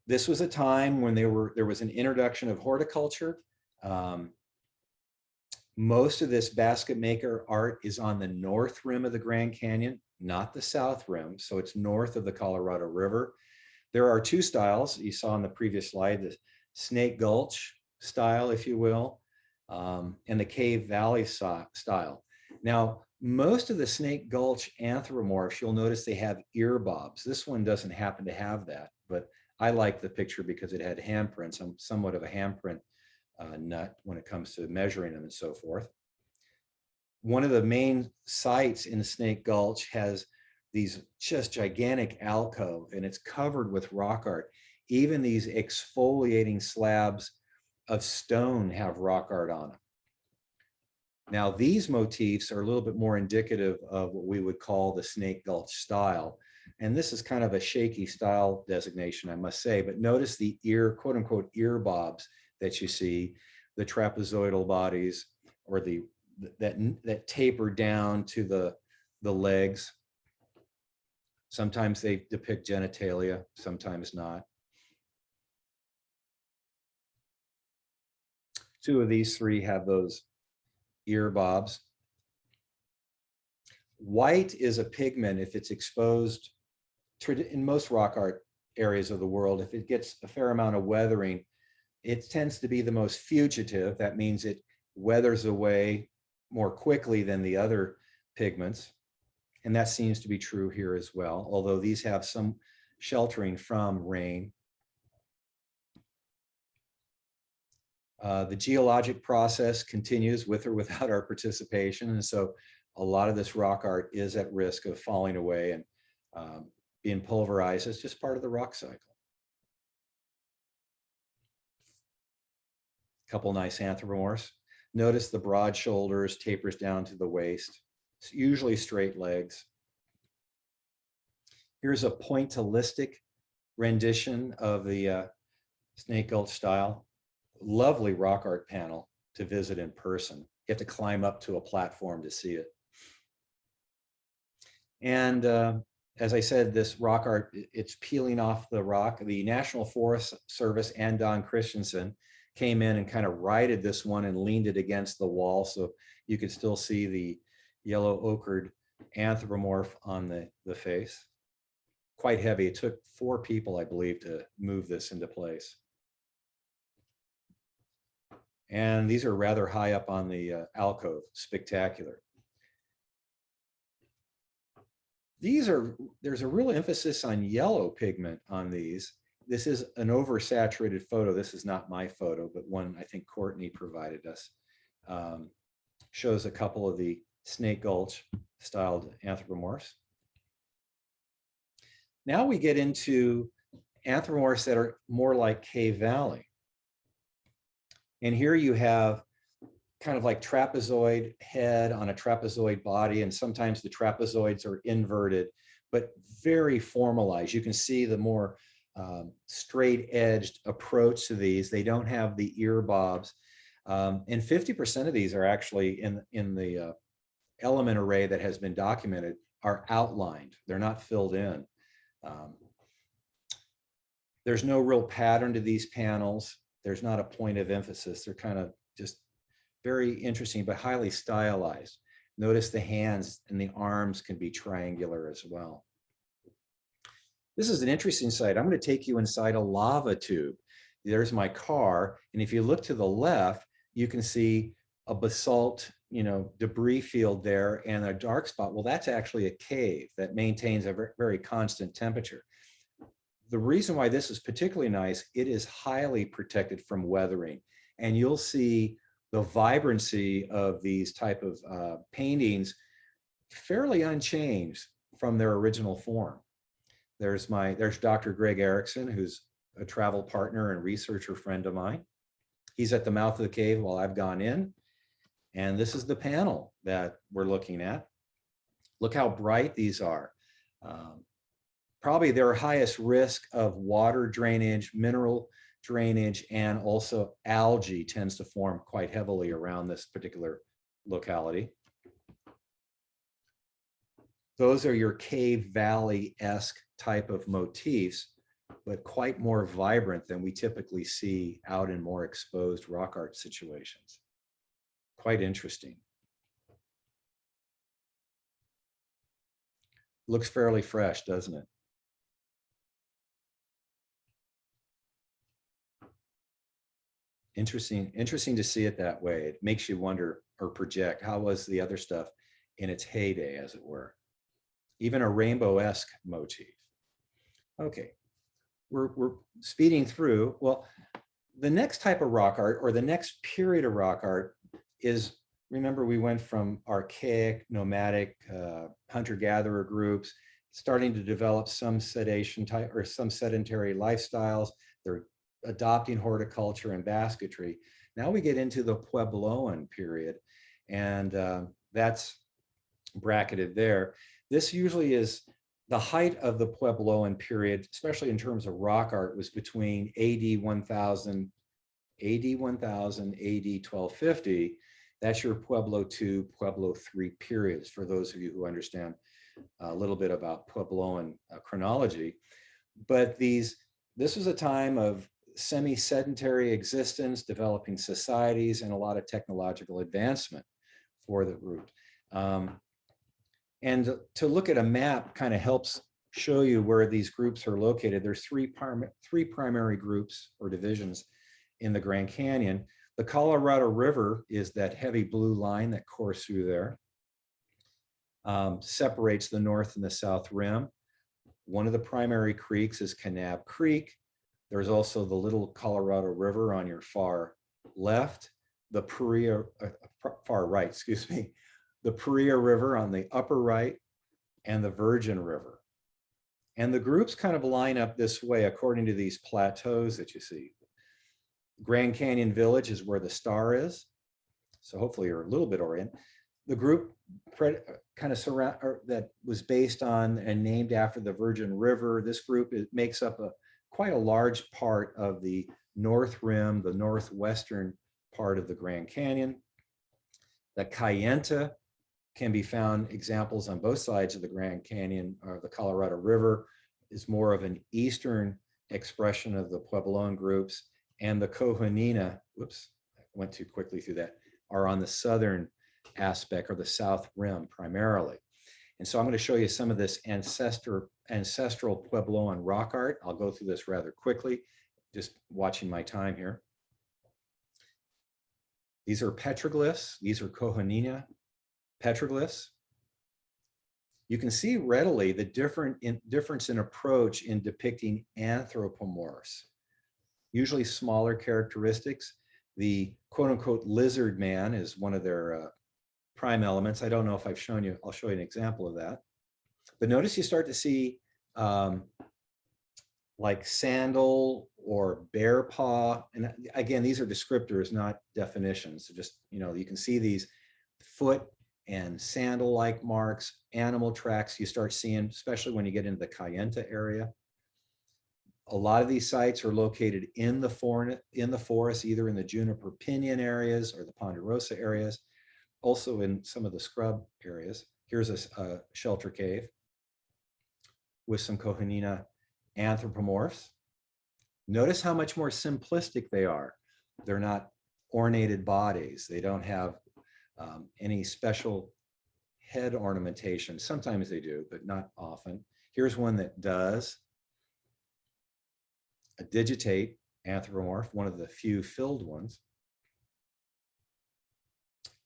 this was a time when there was an introduction of horticulture. Most of this basket maker art is on the north rim of the Grand Canyon, not the south rim. So it's north of the Colorado River. There are 2 styles you saw on the previous slide, the Snake Gulch style, if you will, and the Cave Valley style. Now, most of the Snake Gulch anthropomorphs, you'll notice they have ear bobs. This one doesn't happen to have that, but I like the picture because it had handprints. I'm somewhat of a handprint nut when it comes to measuring them and so forth. One of the main sites in Snake Gulch has these just gigantic alcove, and it's covered with rock art. Even these exfoliating slabs of stone have rock art on them. Now, these motifs are a little bit more indicative of what we would call the Snake Gulch style. And this is kind of a shaky style designation, I must say, but notice the quote unquote ear bobs that you see. the trapezoidal bodies, or that taper down to the legs. Sometimes they depict genitalia, sometimes not. Two of these three have those ear bobs. White is a pigment if it's exposed in most rock art areas of the world. If it gets a fair amount of weathering, it tends to be the most fugitive. That means it weathers away more quickly than the other pigments. And that seems to be true here as well, although these have some sheltering from rain. The geologic process continues with or without our participation. And so a lot of this rock art is at risk of falling away and being pulverized. It's just part of the rock cycle. A couple nice anthropomorphs. Notice the broad shoulders, tapers down to the waist. It's usually straight legs. Here's a pointillistic rendition of the Snake Gulch style. Lovely rock art panel to visit in person. You have to climb up to a platform to see it. And as I said, this rock art, it's peeling off the rock. The National Forest Service and Don Christensen came in and kind of righted this one and leaned it against the wall, so you could still see the yellow ochred anthropomorph on the face. Quite heavy. It took 4 people, I believe, to move this into place. And these are rather high up on the alcove, spectacular. There's a real emphasis on yellow pigment on these. This is an oversaturated photo. This is not my photo, but one I think Courtney provided us. Shows a couple of the Snake Gulch styled anthropomorphs. Now we get into anthropomorphs that are more like Cave Valley. And here you have kind of like trapezoid head on a trapezoid body, and sometimes the trapezoids are inverted, but very formalized. You can see the more straight-edged approach to these. They don't have the ear bobs. And 50% of these are actually in the element array that has been documented are outlined. They're not filled in. There's no real pattern to these panels. There's not a point of emphasis. They're kind of just very interesting, but highly stylized. Notice the hands and the arms can be triangular as well. This is an interesting site. I'm going to take you inside a lava tube. There's my car. And if you look to the left, you can see a basalt, debris field there and a dark spot. Well, that's actually a cave that maintains a very constant temperature. The reason why this is particularly nice, it is highly protected from weathering. And you'll see the vibrancy of these type of paintings fairly unchanged from their original form. There's Dr. Greg Erickson, who's a travel partner and researcher friend of mine. He's at the mouth of the cave while I've gone in. And this is the panel that we're looking at. Look how bright these are. Probably their highest risk of water drainage, mineral drainage, and also algae tends to form quite heavily around this particular locality. Those are your Cave Valley-esque type of motifs, but quite more vibrant than we typically see out in more exposed rock art situations. Quite interesting. Looks fairly fresh, doesn't it? Interesting to see it that way. It makes you wonder or project, how was the other stuff in its heyday, as it were? Even a rainbow-esque motif. Okay, we're speeding through. Well, the next type of rock art, or the next period of rock art, is, remember, we went from archaic, nomadic, hunter-gatherer groups, starting to develop some sedation type or some sedentary lifestyles. They're adopting horticulture and basketry. Now we get into the Puebloan period, and that's bracketed there. This usually is the height of the Puebloan period, especially in terms of rock art, was between AD 1000 AD 1000, AD 1250. That's your Pueblo II, Pueblo III periods, for those of you who understand a little bit about Puebloan chronology. But this was a time of semi-sedentary existence, developing societies, and a lot of technological advancement for the group. And to look at a map kind of helps show you where these groups are located. There's three primary groups or divisions in the Grand Canyon. The Colorado River is that heavy blue line that courses through there, separates the north and the south rim. One of the primary creeks is Kanab Creek. There's also the Little Colorado River on your far left, the far right, excuse me, the Paria River on the upper right, and the Virgin River. And the groups kind of line up this way according to these plateaus that you see. Grand Canyon Village is where the star is. So hopefully you're a little bit oriented. The group kind of that was based on and named after the Virgin River. This group makes up quite a large part of the North Rim, the northwestern part of the Grand Canyon. The Kayenta can be found examples on both sides of the Grand Canyon, or the Colorado River is more of an eastern expression of the Puebloan groups, and the Kohanina, whoops, I went too quickly through that, are on the southern aspect or the south rim primarily. And so I'm going to show you some of this ancestral Puebloan rock art. I'll go through this rather quickly, just watching my time here. These are petroglyphs. These are Kohanina petroglyphs. You can see readily the difference in approach in depicting anthropomorphs, usually smaller characteristics. The quote unquote lizard man is one of their prime elements. I don't know if I've shown you, I'll show you an example of that. But notice you start to see like sandal or bear paw. And again, these are descriptors, not definitions. So just, you can see these foot and sandal-like marks, animal tracks you start seeing, especially when you get into the Kayenta area. A lot of these sites are located in the forest, either in the juniper pinyon areas or the ponderosa areas, also in some of the scrub areas. Here's a shelter cave with some Kohanina anthropomorphs. Notice how much more simplistic they are. They're not ornated bodies. They don't have any special head ornamentation. Sometimes they do, but not often. Here's one that does. A digitate anthropomorph, one of the few filled ones.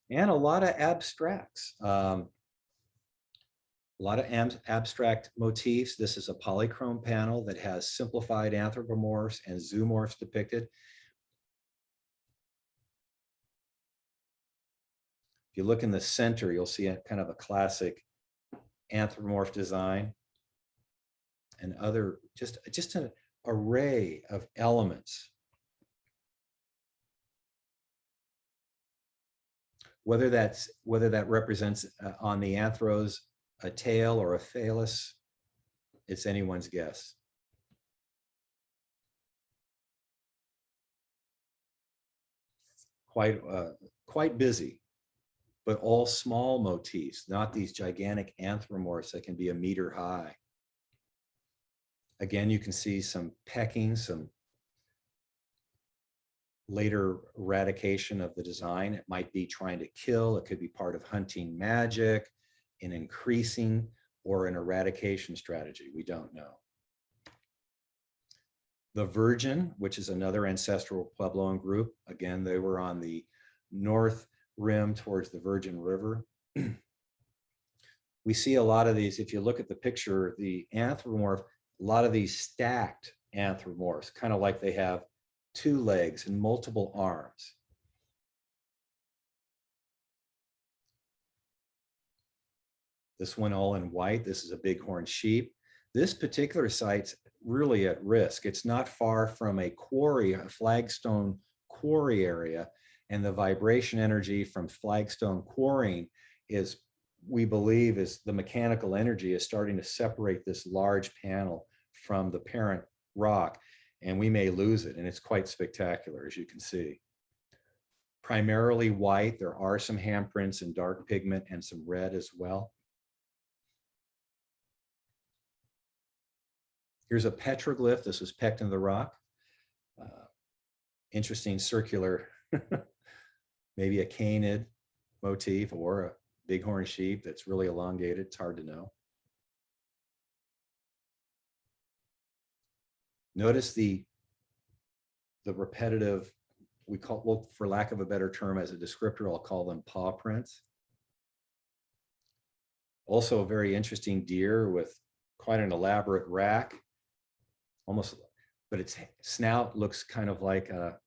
And a lot of abstracts. A lot of abstract motifs. This is a polychrome panel that has simplified anthropomorphs and zoomorphs depicted. If you look in the center, you'll see a kind of a classic anthropomorph design and other, just an array of elements. Whether that represents on the anthros a tail or a phallus, it's anyone's guess. Quite busy, but all small motifs, not these gigantic anthropomorphs that can be 1 meter high. Again, you can see some pecking, some later eradication of the design. It might be trying to kill, it could be part of hunting magic, an increasing or an eradication strategy. We don't know. The Virgin, which is another ancestral Puebloan group. Again, they were on the north rim towards the Virgin River. We see a lot of these, if you look at the picture, the anthropomorph, a lot of these stacked anthropomorphs, kind of like they have 2 legs and multiple arms. This one all in white, this is a bighorn sheep. This particular site's really at risk. It's not far from a quarry, a flagstone quarry area, and the vibration energy from flagstone quarrying is, we believe, is the mechanical energy is starting to separate this large panel from the parent rock. and we may lose it. And it's quite spectacular, as you can see. Primarily white. There are some handprints in dark pigment and some red as well. Here's a petroglyph. This was pecked into the rock. Interesting circular, maybe a canid motif or a bighorn sheep that's really elongated. It's hard to know. Notice the repetitive, we call, well, for lack of a better term, as a descriptor, I'll call them paw prints. Also a very interesting deer with quite an elaborate rack, almost, but its snout looks kind of like a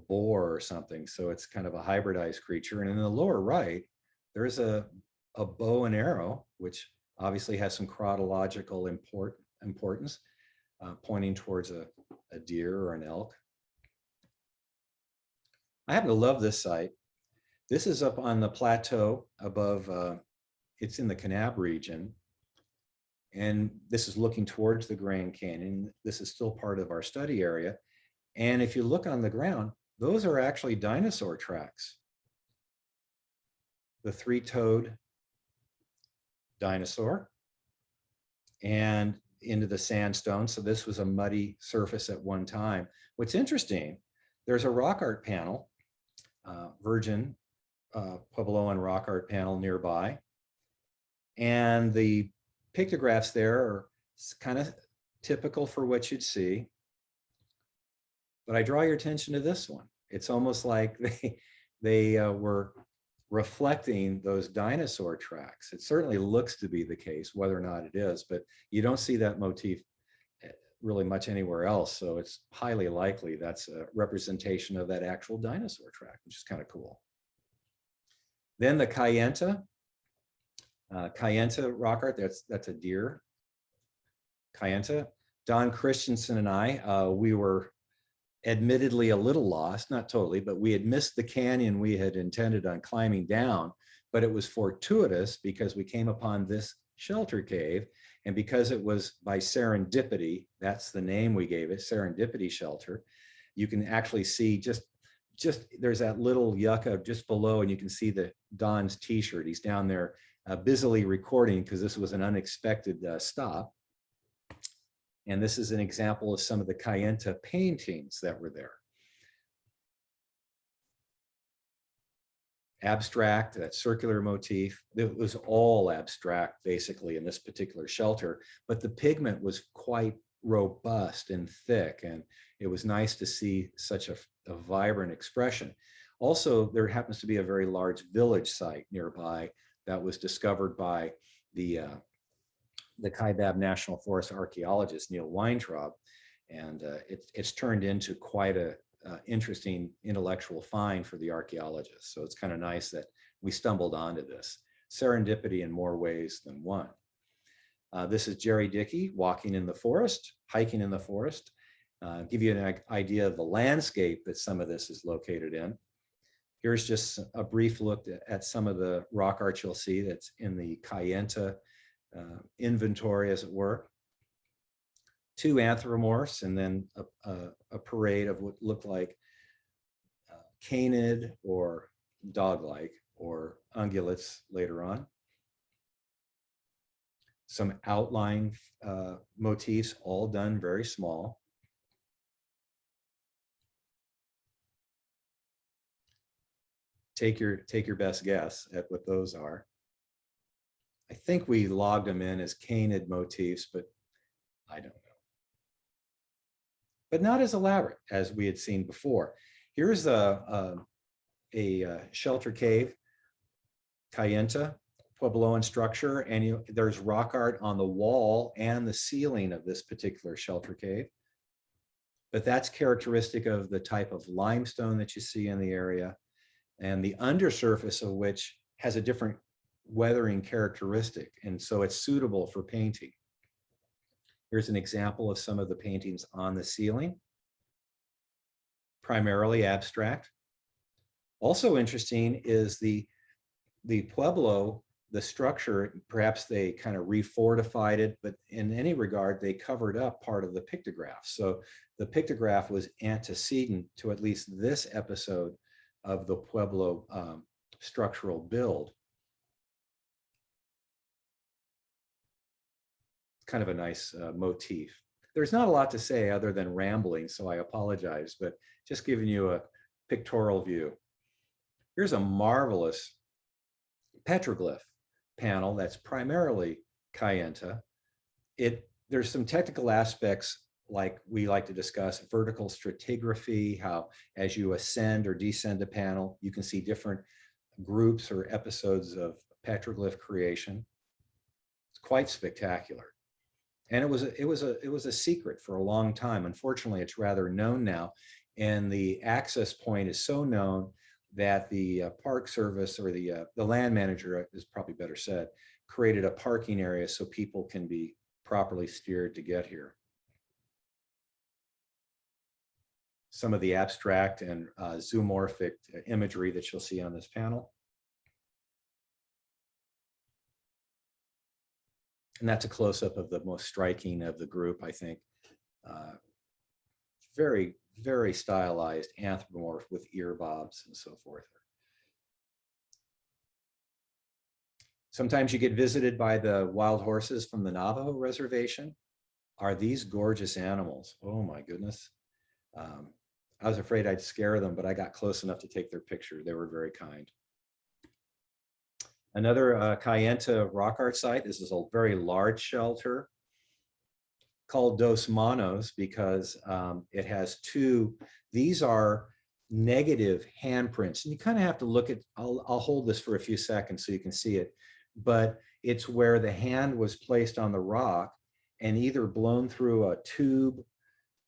boar or something. So it's kind of a hybridized creature. And in the lower right, there's a bow and arrow, which obviously has some chronological importance, pointing towards a deer or an elk. I happen to love this site. This is up on the plateau above, it's in the Kanab region. And this is looking towards the Grand Canyon. This is still part of our study area. And if you look on the ground, those are actually dinosaur tracks. The three-toed dinosaur and into the sandstone. So this was a muddy surface at one time. What's interesting, there's a rock art panel, virgin Puebloan rock art panel nearby. And the pictographs there are kind of typical for what you'd see. But I draw your attention to this one. It's almost like they were reflecting those dinosaur tracks. It certainly looks to be the case, whether or not it is, but you don't see that motif really much anywhere else. So it's highly likely that's a representation of that actual dinosaur track, which is kind of cool. Then the Kayenta. Kayenta rock art, that's a deer. Kayenta. Don Christensen and I, we were admittedly a little lost, not totally, but we had missed the canyon we had intended on climbing down, but it was fortuitous because we came upon this shelter cave, and because it was by serendipity, that's the name we gave it, Serendipity Shelter, you can actually see just there's that little yucca just below, and you can see the Don's t-shirt. He's down there busily recording because this was an unexpected stop. And this is an example of some of the Kayenta paintings that were there. Abstract, that circular motif, it was all abstract basically in this particular shelter, but the pigment was quite robust and thick, and it was nice to see such a vibrant expression. Also, there happens to be a very large village site nearby that was discovered by the Kaibab National Forest archaeologist, Neil Weintraub, and it's turned into quite a interesting intellectual find for the archaeologists. So it's kind of nice that we stumbled onto this. Serendipity in more ways than one. This is Jerry Dickey walking in the forest, hiking in the forest. Give you an idea of the landscape that some of this is located in. Here's just a brief look at some of the rock art you'll see that's in the Kayenta inventory, as it were. Two anthropomorphs, and then a parade of what looked like canid or dog-like or ungulates later on. Some outline motifs, all done very small. Take your best guess at what those are. I think we logged them in as canid motifs, but I don't know. But not as elaborate as we had seen before. Here's a shelter cave, Kayenta, Puebloan structure, and there's rock art on the wall and the ceiling of this particular shelter cave. But that's characteristic of the type of limestone that you see in the area, and the undersurface of which has a different weathering characteristic, and so it's suitable for painting. Here's an example of some of the paintings on the ceiling, primarily abstract. Also interesting is the Pueblo the structure, perhaps they kind of refortified it, but in any regard, they covered up part of the pictograph. So the pictograph was antecedent to at least this episode of the Pueblo structural build. Kind of a nice motif. There's not a lot to say other than rambling, so I apologize, but just giving you a pictorial view. Here's a marvelous petroglyph panel that's primarily Kayenta. There's some technical aspects like we like to discuss, vertical stratigraphy, how as you ascend or descend a panel, you can see different groups or episodes of petroglyph creation. It's quite spectacular. And it was a secret for a long time. Unfortunately, it's rather known now. And the access point is so known that the Park Service, or the land manager is probably better said, created a parking area so people can be properly steered to get here. Some of the abstract and zoomorphic imagery that you'll see on this panel. And that's a close-up of the most striking of the group, I think. Very, very stylized anthropomorph with ear bobs and so forth. Sometimes you get visited by the wild horses from the Navajo reservation. Are these gorgeous animals? Oh my goodness. I was afraid I'd scare them, but I got close enough to take their picture. They were very kind. Another Kayenta rock art site. This is a very large shelter called Dos Manos because it has two. These are negative handprints. And you kind of have to look at, I'll hold this for a few seconds so you can see it, but it's where the hand was placed on the rock and either blown through a tube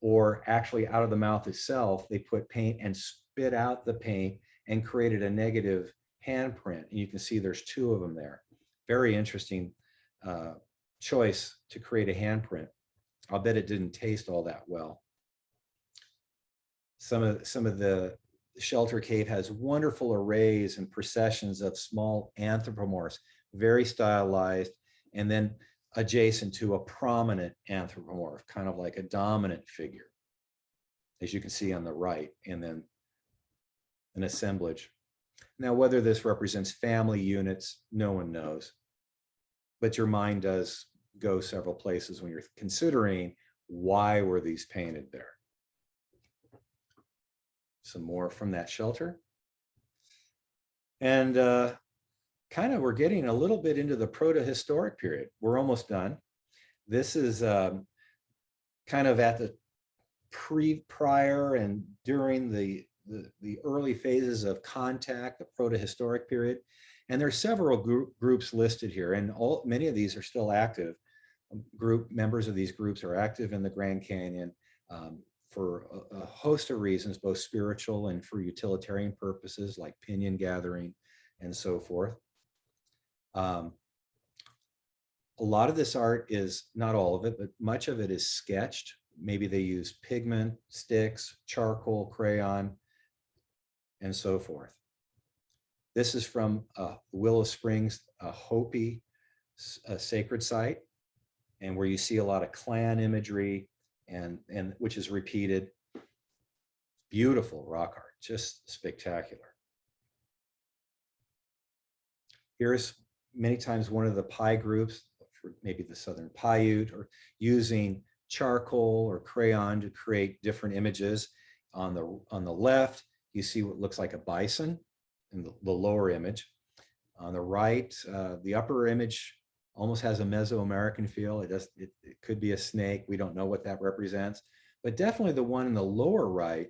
or actually out of the mouth itself, they put paint and spit out the paint and created a negative handprint. And you can see there's two of them there. Very interesting choice to create a handprint. I'll bet it didn't taste all that well. Some of the shelter cave has wonderful arrays and processions of small anthropomorphs, very stylized, and then adjacent to a prominent anthropomorph, kind of like a dominant figure, as you can see on the right, and then an assemblage. Now, whether this represents family units, no one knows, but your mind does go several places when you're considering why were these painted there. Some more from that shelter. And kind of we're getting a little bit into the proto-historic period. We're almost done. This is kind of at the prior and during the early phases of contact, the proto-historic period. And there are several groups listed here, and many of these are still active. Members of these groups are active in the Grand Canyon for a host of reasons, both spiritual and for utilitarian purposes like pinyon gathering and so forth. A lot of this art is, not all of it, but much of it is sketched. Maybe they use pigment, sticks, charcoal, crayon, and so forth. This is from Willow Springs, a Hopi sacred site, and where you see a lot of clan imagery and which is repeated. Beautiful rock art, just spectacular. Here's many times one of the Pi groups, for maybe the Southern Paiute, or using charcoal or crayon to create different images. On the left, you see what looks like a bison in the lower image. On the right, the upper image almost has a Mesoamerican feel. It could be a snake. We don't know what that represents, but definitely the one in the lower right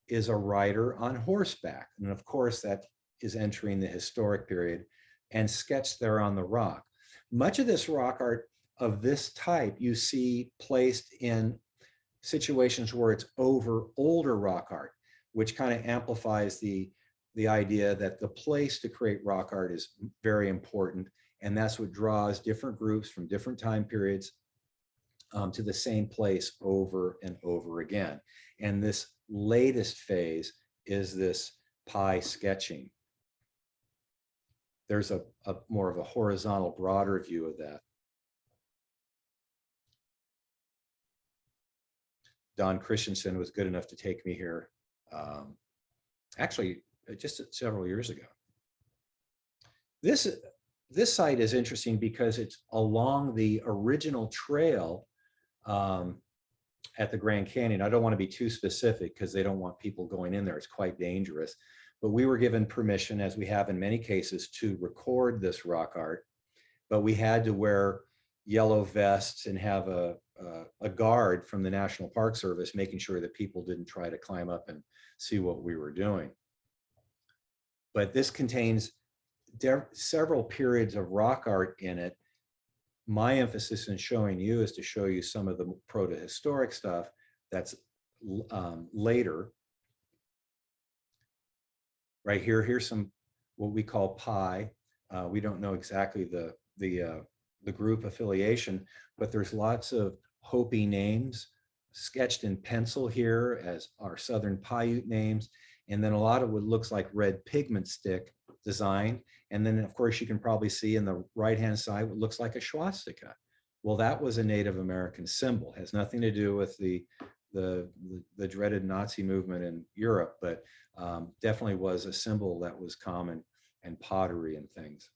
is a rider on horseback. And of course, that is entering the historic period and sketched there on the rock. Much of this rock art of this type you see placed in situations where it's over older rock art, which kind of amplifies the idea that the place to create rock art is very important. And that's what draws different groups from different time periods to the same place over and over again. And this latest phase is this Pi sketching. there's a more of a horizontal, broader view of that. Don Christensen was good enough to take me here, actually, just several years ago. This site is interesting because it's along the original trail at the Grand Canyon. I don't want to be too specific because they don't want people going in there. It's quite dangerous. But we were given permission, as we have in many cases, to record this rock art. But we had to wear yellow vests and have a guard from the National Park Service making sure that people didn't try to climb up and see what we were doing. But this contains several periods of rock art in it. My emphasis in showing you is to show you some of the proto-historic stuff that's later. Right here, here's some what we call pi. We don't know exactly the group affiliation, but there's lots of Hopi names sketched in pencil here as our Southern Paiute names. And then a lot of what looks like red pigment stick design. And then of course you can probably see in the right-hand side what looks like a swastika. Well, that was a Native American symbol. It has nothing to do with the dreaded Nazi movement in Europe, but definitely was a symbol that was common in pottery and things.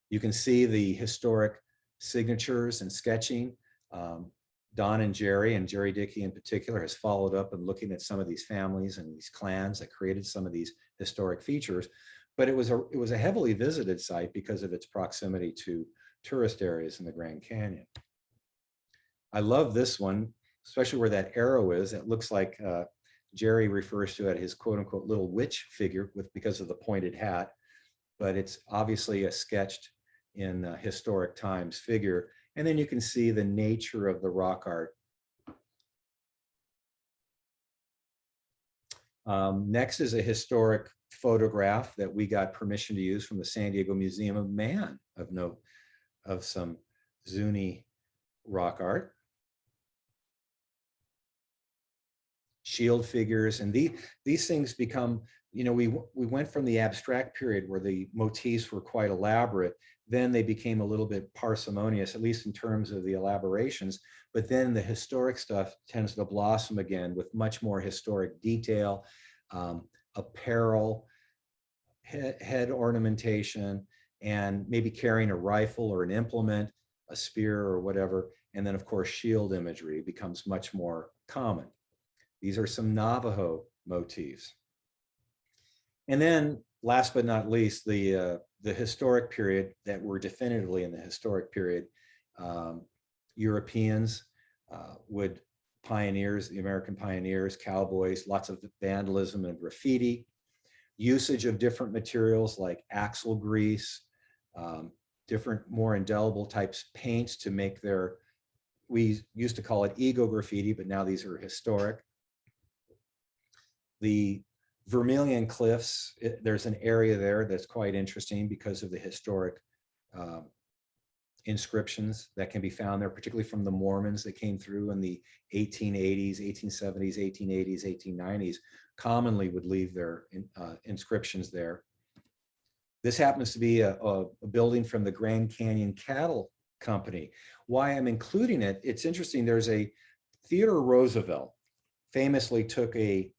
You can see the historic signatures and sketching. Don and Jerry Dickey in particular has followed up and looking at some of these families and these clans that created some of these historic features. But it was a heavily visited site because of its proximity to tourist areas in the Grand Canyon. I love this one, especially where that arrow is. It looks like Jerry refers to it his quote unquote little witch figure because of the pointed hat, but it's obviously a sketched in historic times figure. And then you can see the nature of the rock art. Next is a historic photograph that we got permission to use from the San Diego Museum of Man of some Zuni rock art. Shield figures, and these things become, you know, we went from the abstract period where the motifs were quite elaborate, then they became a little bit parsimonious, at least in terms of the elaborations, but then the historic stuff tends to blossom again with much more historic detail, apparel, head ornamentation, and maybe carrying a rifle or an implement, a spear or whatever, and then of course shield imagery becomes much more common. These are some Navajo motifs. And then last but not least, the historic period that we're definitively in the historic period. Europeans pioneers, the American pioneers, cowboys, lots of vandalism and graffiti, usage of different materials like axle grease, different more indelible types paints to make we used to call it ego graffiti, but now these are historic. The Vermilion Cliffs, there's an area there that's quite interesting because of the historic inscriptions that can be found there, particularly from the Mormons that came through in the 1880s, 1870s, 1880s, 1890s, commonly would leave their inscriptions there. This happens to be a building from the Grand Canyon Cattle Company. Why I'm including it, it's interesting, there's a Theodore Roosevelt famously took a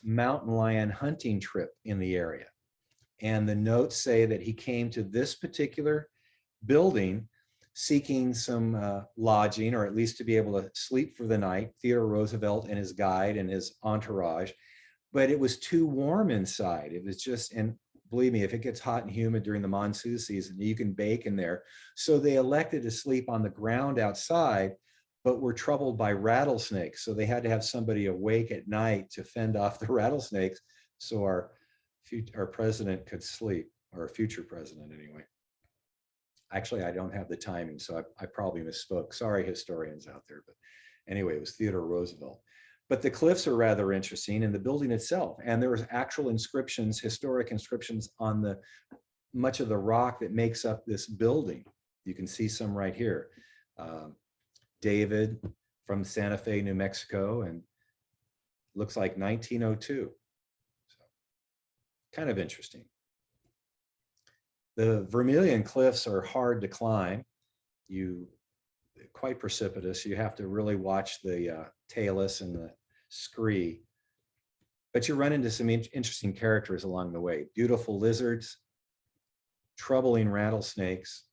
mountain lion hunting trip in the area. And the notes say that he came to this particular building seeking some lodging, or at least to be able to sleep for the night, Theodore Roosevelt and his guide and his entourage, but it was too warm inside. It was just, and believe me, if it gets hot and humid during the monsoon season, you can bake in there. So they elected to sleep on the ground outside, but were troubled by rattlesnakes. So they had to have somebody awake at night to fend off the rattlesnakes so our president could sleep, or our future president anyway. Actually, I don't have the timing, so I probably misspoke. Sorry, historians out there, but anyway, it was Theodore Roosevelt. But the cliffs are rather interesting, and the building itself, and there was actual inscriptions, historic inscriptions on much of the rock that makes up this building. You can see some right here. David from Santa Fe, New Mexico, and looks like 1902. So, kind of interesting. The Vermilion Cliffs are hard to climb. Quite precipitous. You have to really watch the talus and the scree. But you run into some interesting characters along the way. Beautiful lizards, troubling rattlesnakes.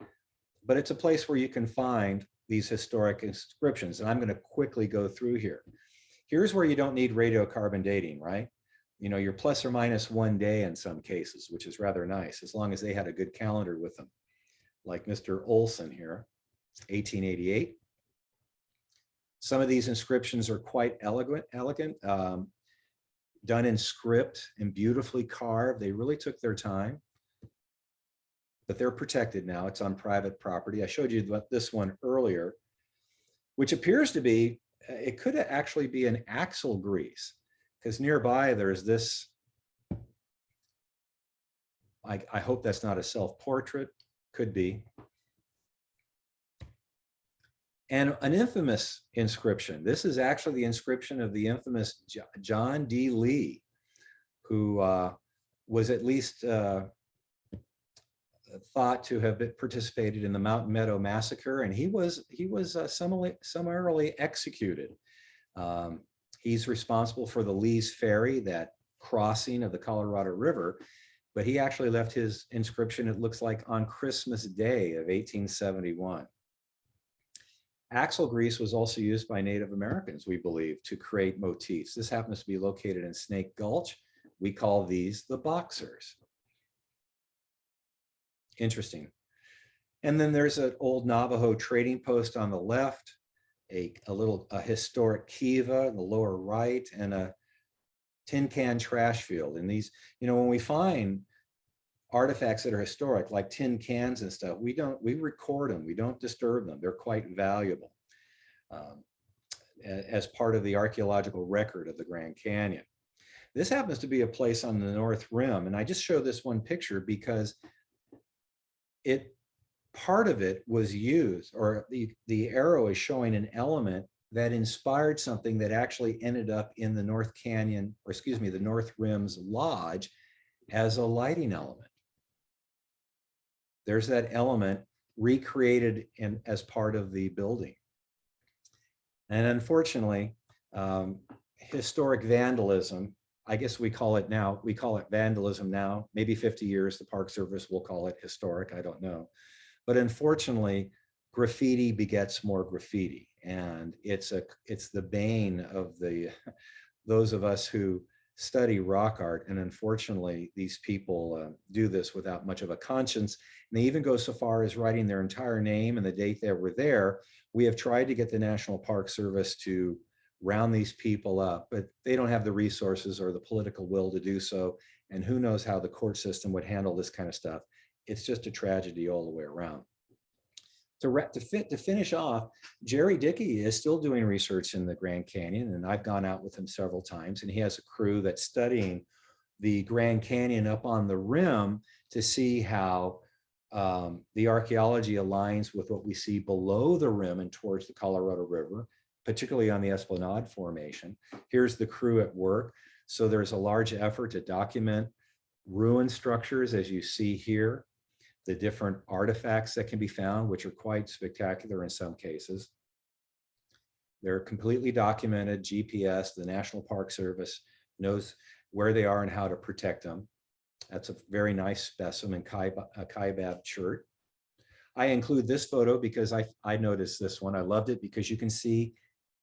But it's a place where you can find these historic inscriptions. And I'm going to quickly go through here. Here's where you don't need radiocarbon dating, right? You know, you're plus or minus 1 day in some cases, which is rather nice, as long as they had a good calendar with them. Like Mr. Olson here, 1888. Some of these inscriptions are quite elegant, done in script and beautifully carved. They really took their time, but they're protected now. It's on private property. I showed you this one earlier, which appears to be, it could actually be an axle grease, because nearby there's this, I hope that's not a self-portrait, could be. And an infamous inscription. This is actually the inscription of the infamous John D. Lee, who was at least thought to have participated in the Mountain Meadow Massacre, and he was summarily executed. He's responsible for the Lee's Ferry, that crossing of the Colorado River, but he actually left his inscription, it looks like, on Christmas Day of 1871. Axle grease was also used by Native Americans, we believe, to create motifs. This happens to be located in Snake Gulch. We call these the boxers. Interesting. And then there's an old Navajo trading post on the left, a historic kiva in the lower right, and a tin can trash field. And these, you know, when we find artifacts that are historic, like tin cans and stuff, we record them, we don't disturb them. They're quite valuable as part of the archaeological record of the Grand Canyon. This happens to be a place on the North Rim, and I just show this one picture because part of it was used, or the arrow is showing an element that inspired something that actually ended up in the North Canyon, or excuse me, the North Rim's lodge as a lighting element. There's that element recreated as part of the building. And unfortunately, historic vandalism, I guess we call it vandalism now, maybe 50 years, the Park Service will call it historic, I don't know. But unfortunately, graffiti begets more graffiti. And it's the bane of those of us who study rock art. And unfortunately, these people do this without much of a conscience. And they even go so far as writing their entire name and the date they were there. We have tried to get the National Park Service to round these people up, but they don't have the resources or the political will to do so. And who knows how the court system would handle this kind of stuff. It's just a tragedy all the way around. To finish off, Jerry Dickey is still doing research in the Grand Canyon, and I've gone out with him several times, and he has a crew that's studying the Grand Canyon up on the rim to see how the archaeology aligns with what we see below the rim and towards the Colorado River, particularly on the Esplanade Formation. Here's the crew at work. So there's a large effort to document ruined structures, as you see here, the different artifacts that can be found, which are quite spectacular in some cases. They're completely documented, GPS, the National Park Service knows where they are and how to protect them. That's a very nice specimen, Kaibab chert. I include this photo because I noticed this one. I loved it because you can see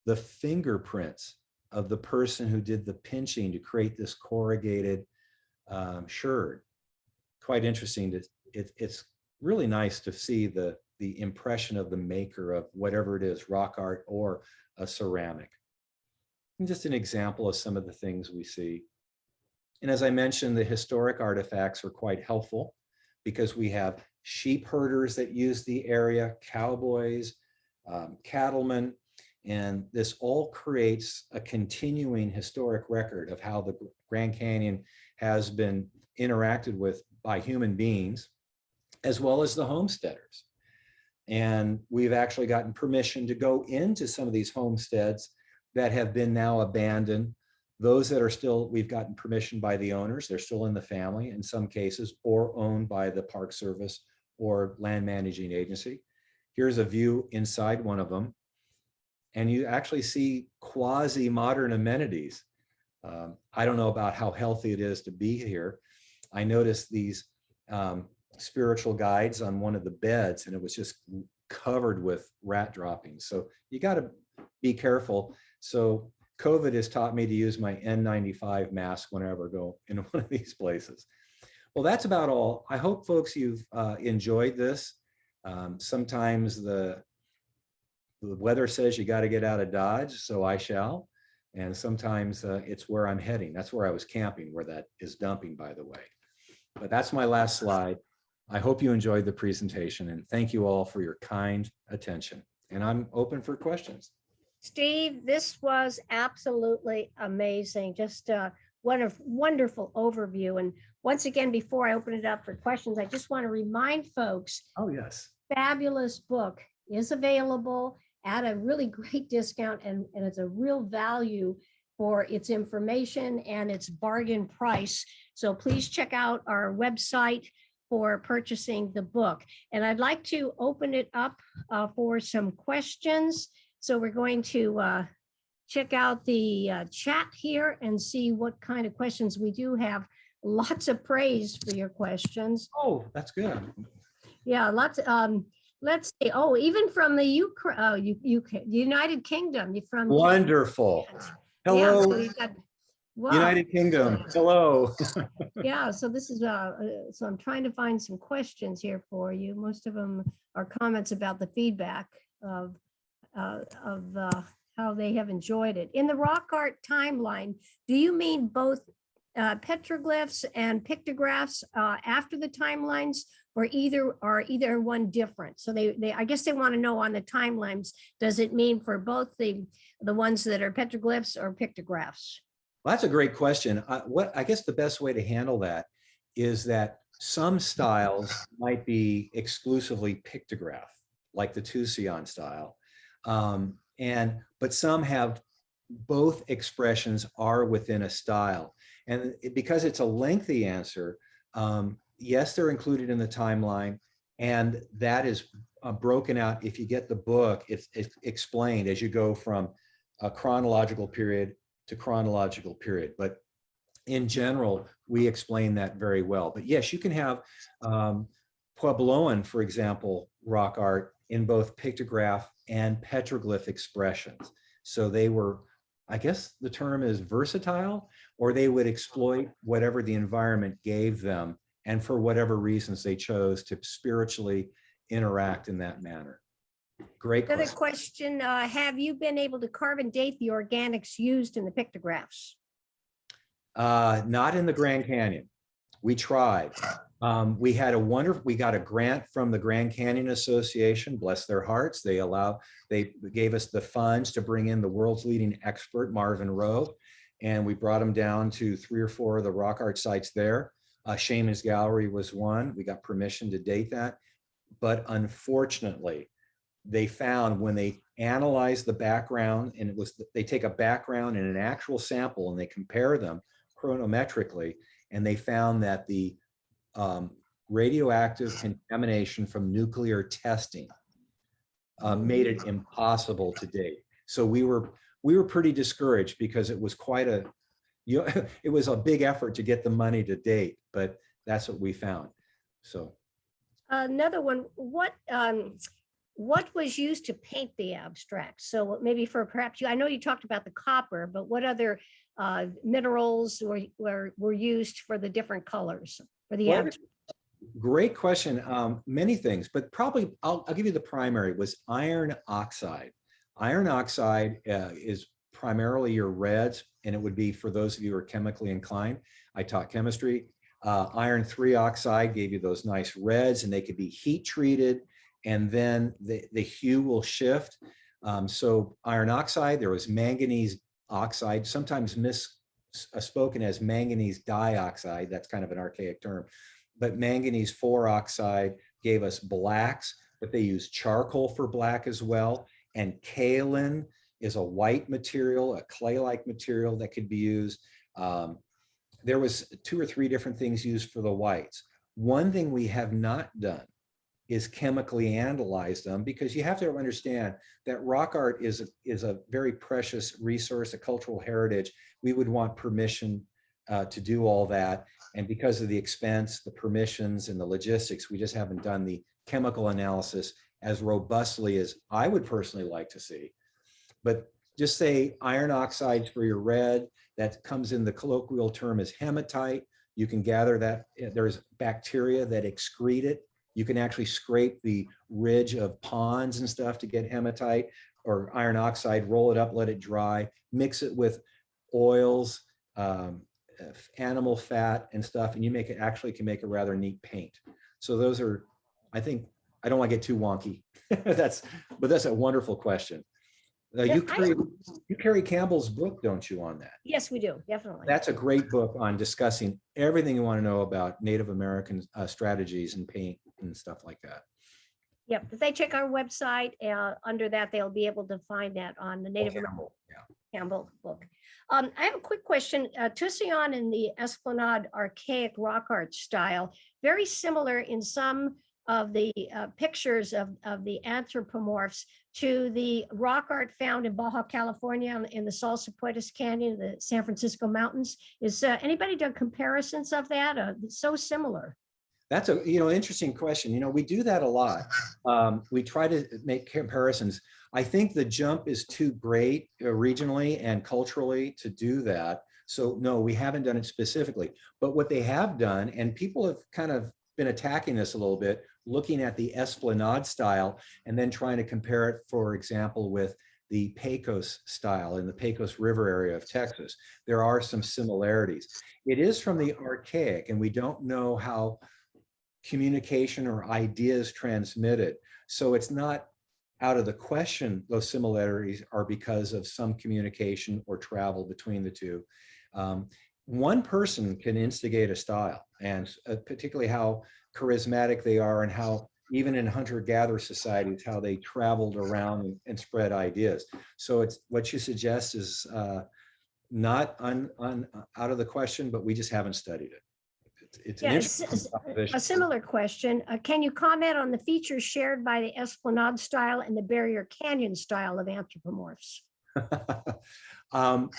the fingerprints of the person who did the pinching to create this corrugated sherd. Quite interesting. It's really nice to see the impression of the maker of whatever it is, rock art or a ceramic. And just an example of some of the things we see. And as I mentioned, the historic artifacts are quite helpful because we have sheep herders that use the area, cowboys, cattlemen, and this all creates a continuing historic record of how the Grand Canyon has been interacted with by human beings, as well as the homesteaders. And we've actually gotten permission to go into some of these homesteads that have been now abandoned Those that are still, we've gotten permission by the owners, they're still in the family in some cases, or owned by the Park Service or land managing agency. Here's a view inside one of them. And you actually see quasi-modern amenities. I don't know about how healthy it is to be here. I noticed these spiritual guides on one of the beds, and it was just covered with rat droppings. So you got to be careful. So COVID has taught me to use my N95 mask whenever I go into one of these places. Well, that's about all. I hope, folks, you've enjoyed this. Sometimes the weather says you got to get out of Dodge, so I shall. And sometimes it's where I'm heading. That's where I was camping, where that is dumping, by the way. But that's my last slide. I hope you enjoyed the presentation, and thank you all for your kind attention. And I'm open for questions. Steve, this was absolutely amazing. Just what a wonderful overview. And once again, before I open it up for questions, I just want to remind folks, Oh, yes. fabulous book is available at a really great discount, and it's a real value for its information and its bargain price. So please check out our website for purchasing the book. And I'd like to open it up for some questions. So we're going to check out the chat here and see what kind of questions we do have. Lots of praise for your questions. Oh, that's good. Yeah, lots. Let's see. Oh, even from the United Kingdom. From Wonderful. Yeah, Hello, so you've got, wow. United Kingdom. Hello. Yeah, so this is so I'm trying to find some questions here for you. Most of them are comments about the feedback of how they have enjoyed it. In the rock art timeline, do you mean both petroglyphs and pictographs after the timelines, or either one different? So they I guess they want to know on the timelines, does it mean for both the ones that are petroglyphs or pictographs? Well, that's a great question. I guess the best way to handle that is that some styles might be exclusively pictograph, like the Tucson style. But some have both expressions are within a style. And because it's a lengthy answer, yes, they're included in the timeline, and that is broken out. If you get the book, it's explained as you go from a chronological period to chronological period. But in general, we explain that very well. But yes, you can have Puebloan, for example, rock art in both pictograph and petroglyph expressions. So they were, I guess the term is versatile, or they would exploit whatever the environment gave them, and for whatever reasons they chose to spiritually interact in that manner. Great Another question. question, have you been able to carve and date the organics used in the pictographs? Not in the Grand Canyon. We tried. We got a grant from the Grand Canyon Association, bless their hearts. They gave us the funds to bring in the world's leading expert, Marvin Rowe, and we brought him down to 3 or 4 of the rock art sites there. Shaman's Gallery was one. We got permission to date that. But unfortunately, they found when they analyzed the background, and they take a background and an actual sample and they compare them chronometrically, and they found that the radioactive contamination from nuclear testing made it impossible to date. So we were pretty discouraged, because it was quite it was a big effort to get the money to date, but that's what we found. So Another one, what was used to paint the abstract? So maybe for perhaps I know you talked about the copper, but what other minerals were used for the different colors for the abstract? Great question. Many things, but probably I'll give you the primary was iron oxide. Iron oxide is primarily your reds, and it would be for those of you who are chemically inclined. I taught chemistry. Iron 3 oxide gave you those nice reds, and they could be heat treated, and then the hue will shift. So iron oxide, there was manganese oxide, sometimes spoken as manganese dioxide. That's kind of an archaic term. But manganese 4 oxide gave us blacks, but they used charcoal for black as well. And kaolin is a white material, a clay-like material that could be used. There was 2 or 3 different things used for the whites. One thing we have not done is chemically analyze them, because you have to understand that rock art is a very precious resource, a cultural heritage. We would want permission to do all that. And because of the expense, the permissions and the logistics, we just haven't done the chemical analysis as robustly as I would personally like to see. But just say iron oxides for your red, that comes in the colloquial term as hematite. You can gather that there's bacteria that excrete it. You can actually scrape the ridge of ponds and stuff to get hematite or iron oxide, roll it up, let it dry, mix it with oils, animal fat and stuff, and you make it, actually can make a rather neat paint. So those are, I think, I don't want to get too wonky. But that's a wonderful question. You carry Campbell's book, don't you, on that? Yes, we do, definitely. That's a great book on discussing everything you want to know about Native American strategies and paint and stuff like that. Yep, if they check our website, under that, they'll be able to find that on the Native Campbell, Campbell book. I have a quick question. Tucson and the Esplanade archaic rock art style, very similar in some of the pictures of the anthropomorphs to the rock art found in Baja California in the Salsa Canyon, the San Francisco Mountains. Is anybody done comparisons of that? It's so similar. That's a interesting question. We do that a lot. We try to make comparisons. I think the jump is too great regionally and culturally to do that. So no, we haven't done it specifically. But what they have done, and people have kind of been attacking this a little bit, looking at the Esplanade style and then trying to compare it, for example, with the Pecos style in the Pecos River area of Texas. There are some similarities. It is from the Archaic, and we don't know how communication or ideas transmitted. So it's not out of the question those similarities are because of some communication or travel between the two. One person can instigate a style, and particularly how charismatic they are, and how even in hunter-gatherer societies, how they traveled around and spread ideas. So it's what you suggest is not out of the question, but we just haven't studied it. It's an interesting proposition. A similar question. Can you comment on the features shared by the Esplanade style and the Barrier Canyon style of anthropomorphs?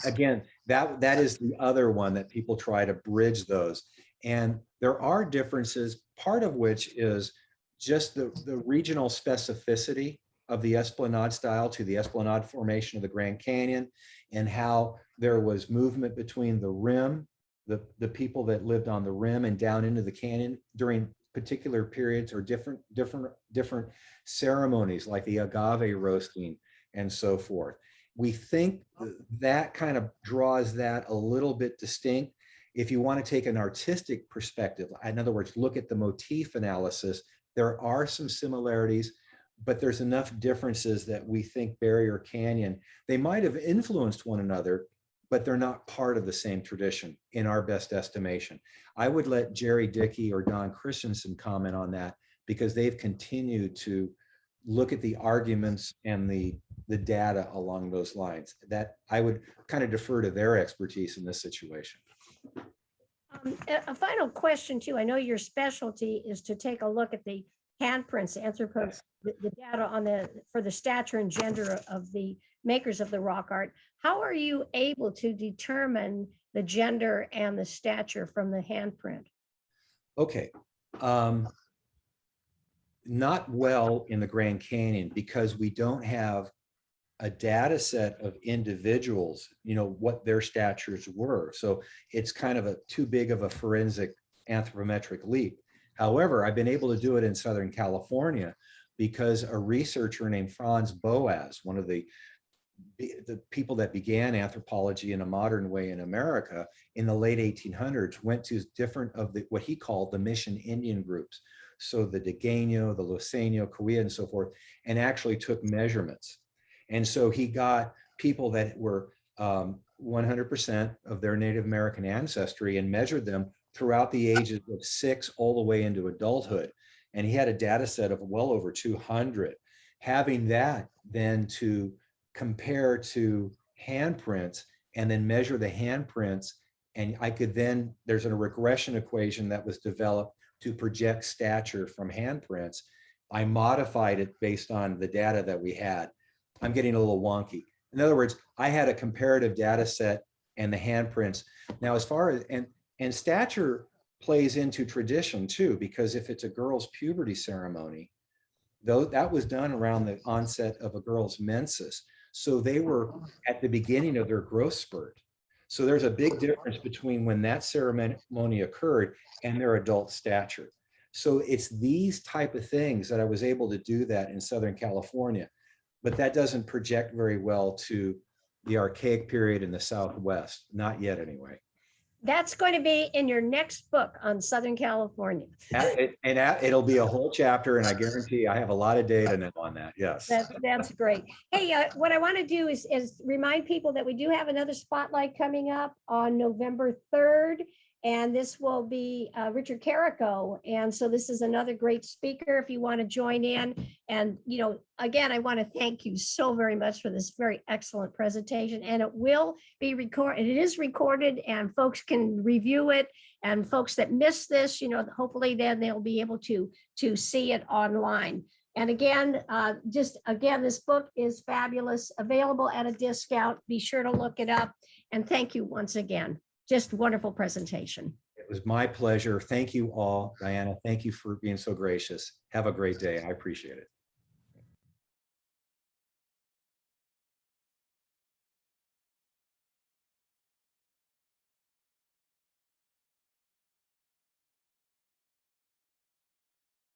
Again, that is the other one that people try to bridge those. And there are differences, part of which is just the regional specificity of the Esplanade style to the Esplanade formation of the Grand Canyon, and how there was movement between the rim, the people that lived on the rim and down into the canyon during particular periods, or different ceremonies like the agave roasting and so forth. We think that kind of draws that a little bit distinct. If you want to take an artistic perspective, in other words, look at the motif analysis, there are some similarities, but there's enough differences that we think Barrier Canyon, they might have influenced one another, but they're not part of the same tradition in our best estimation. I would let Jerry Dickey or Don Christensen comment on that, because they've continued to look at the arguments and the data along those lines. That I would kind of defer to their expertise in this situation. A final question too. I know your specialty is to take a look at the handprints, the data for the stature and gender of the makers of the rock art. How are you able to determine the gender and the stature from the handprint? Okay. Not well in the Grand Canyon, because we don't have a data set of individuals, what their statures were. So it's kind of too big of a forensic anthropometric leap. However, I've been able to do it in Southern California because a researcher named Franz Boas, one of the people that began anthropology in a modern way in America in the late 1800s, went to different of what he called the mission Indian groups. So the Degeno, the Luiseño, Cahuilla, and so forth, and actually took measurements. And so he got people that were 100% of their Native American ancestry and measured them throughout the ages of 6 all the way into adulthood. And he had a data set of well over 200. Having that then to compare to handprints and then measure the handprints. And I could then, there's a regression equation that was developed to project stature from handprints. I modified it based on the data that we had. I'm getting a little wonky. In other words, I had a comparative data set and the handprints. Now, as far as, and stature plays into tradition too, because if it's a girl's puberty ceremony, though that was done around the onset of a girl's menses. So they were at the beginning of their growth spurt. So there's a big difference between when that ceremony occurred and their adult stature. So it's these type of things that I was able to do that in Southern California, but that doesn't project very well to the Archaic period in the Southwest, not yet anyway. That's going to be in your next book on Southern California. It'll be a whole chapter, and I guarantee I have a lot of data now on that. Yes. That's great. Hey, what I want to do is remind people that we do have another spotlight coming up on November 3rd. And this will be Richard Carrico. And so this is another great speaker if you want to join in. And, you know, again, I want to thank you so very much for this very excellent presentation. And it will be recorded. It is recorded and folks can review it. And folks that miss this, you know, hopefully then they'll be able to see it online. And again, this book is fabulous, available at a discount. Be sure to look it up. And thank you once again. Just wonderful presentation. It was my pleasure. Thank you all, Diana. Thank you for being so gracious. Have a great day. I appreciate it.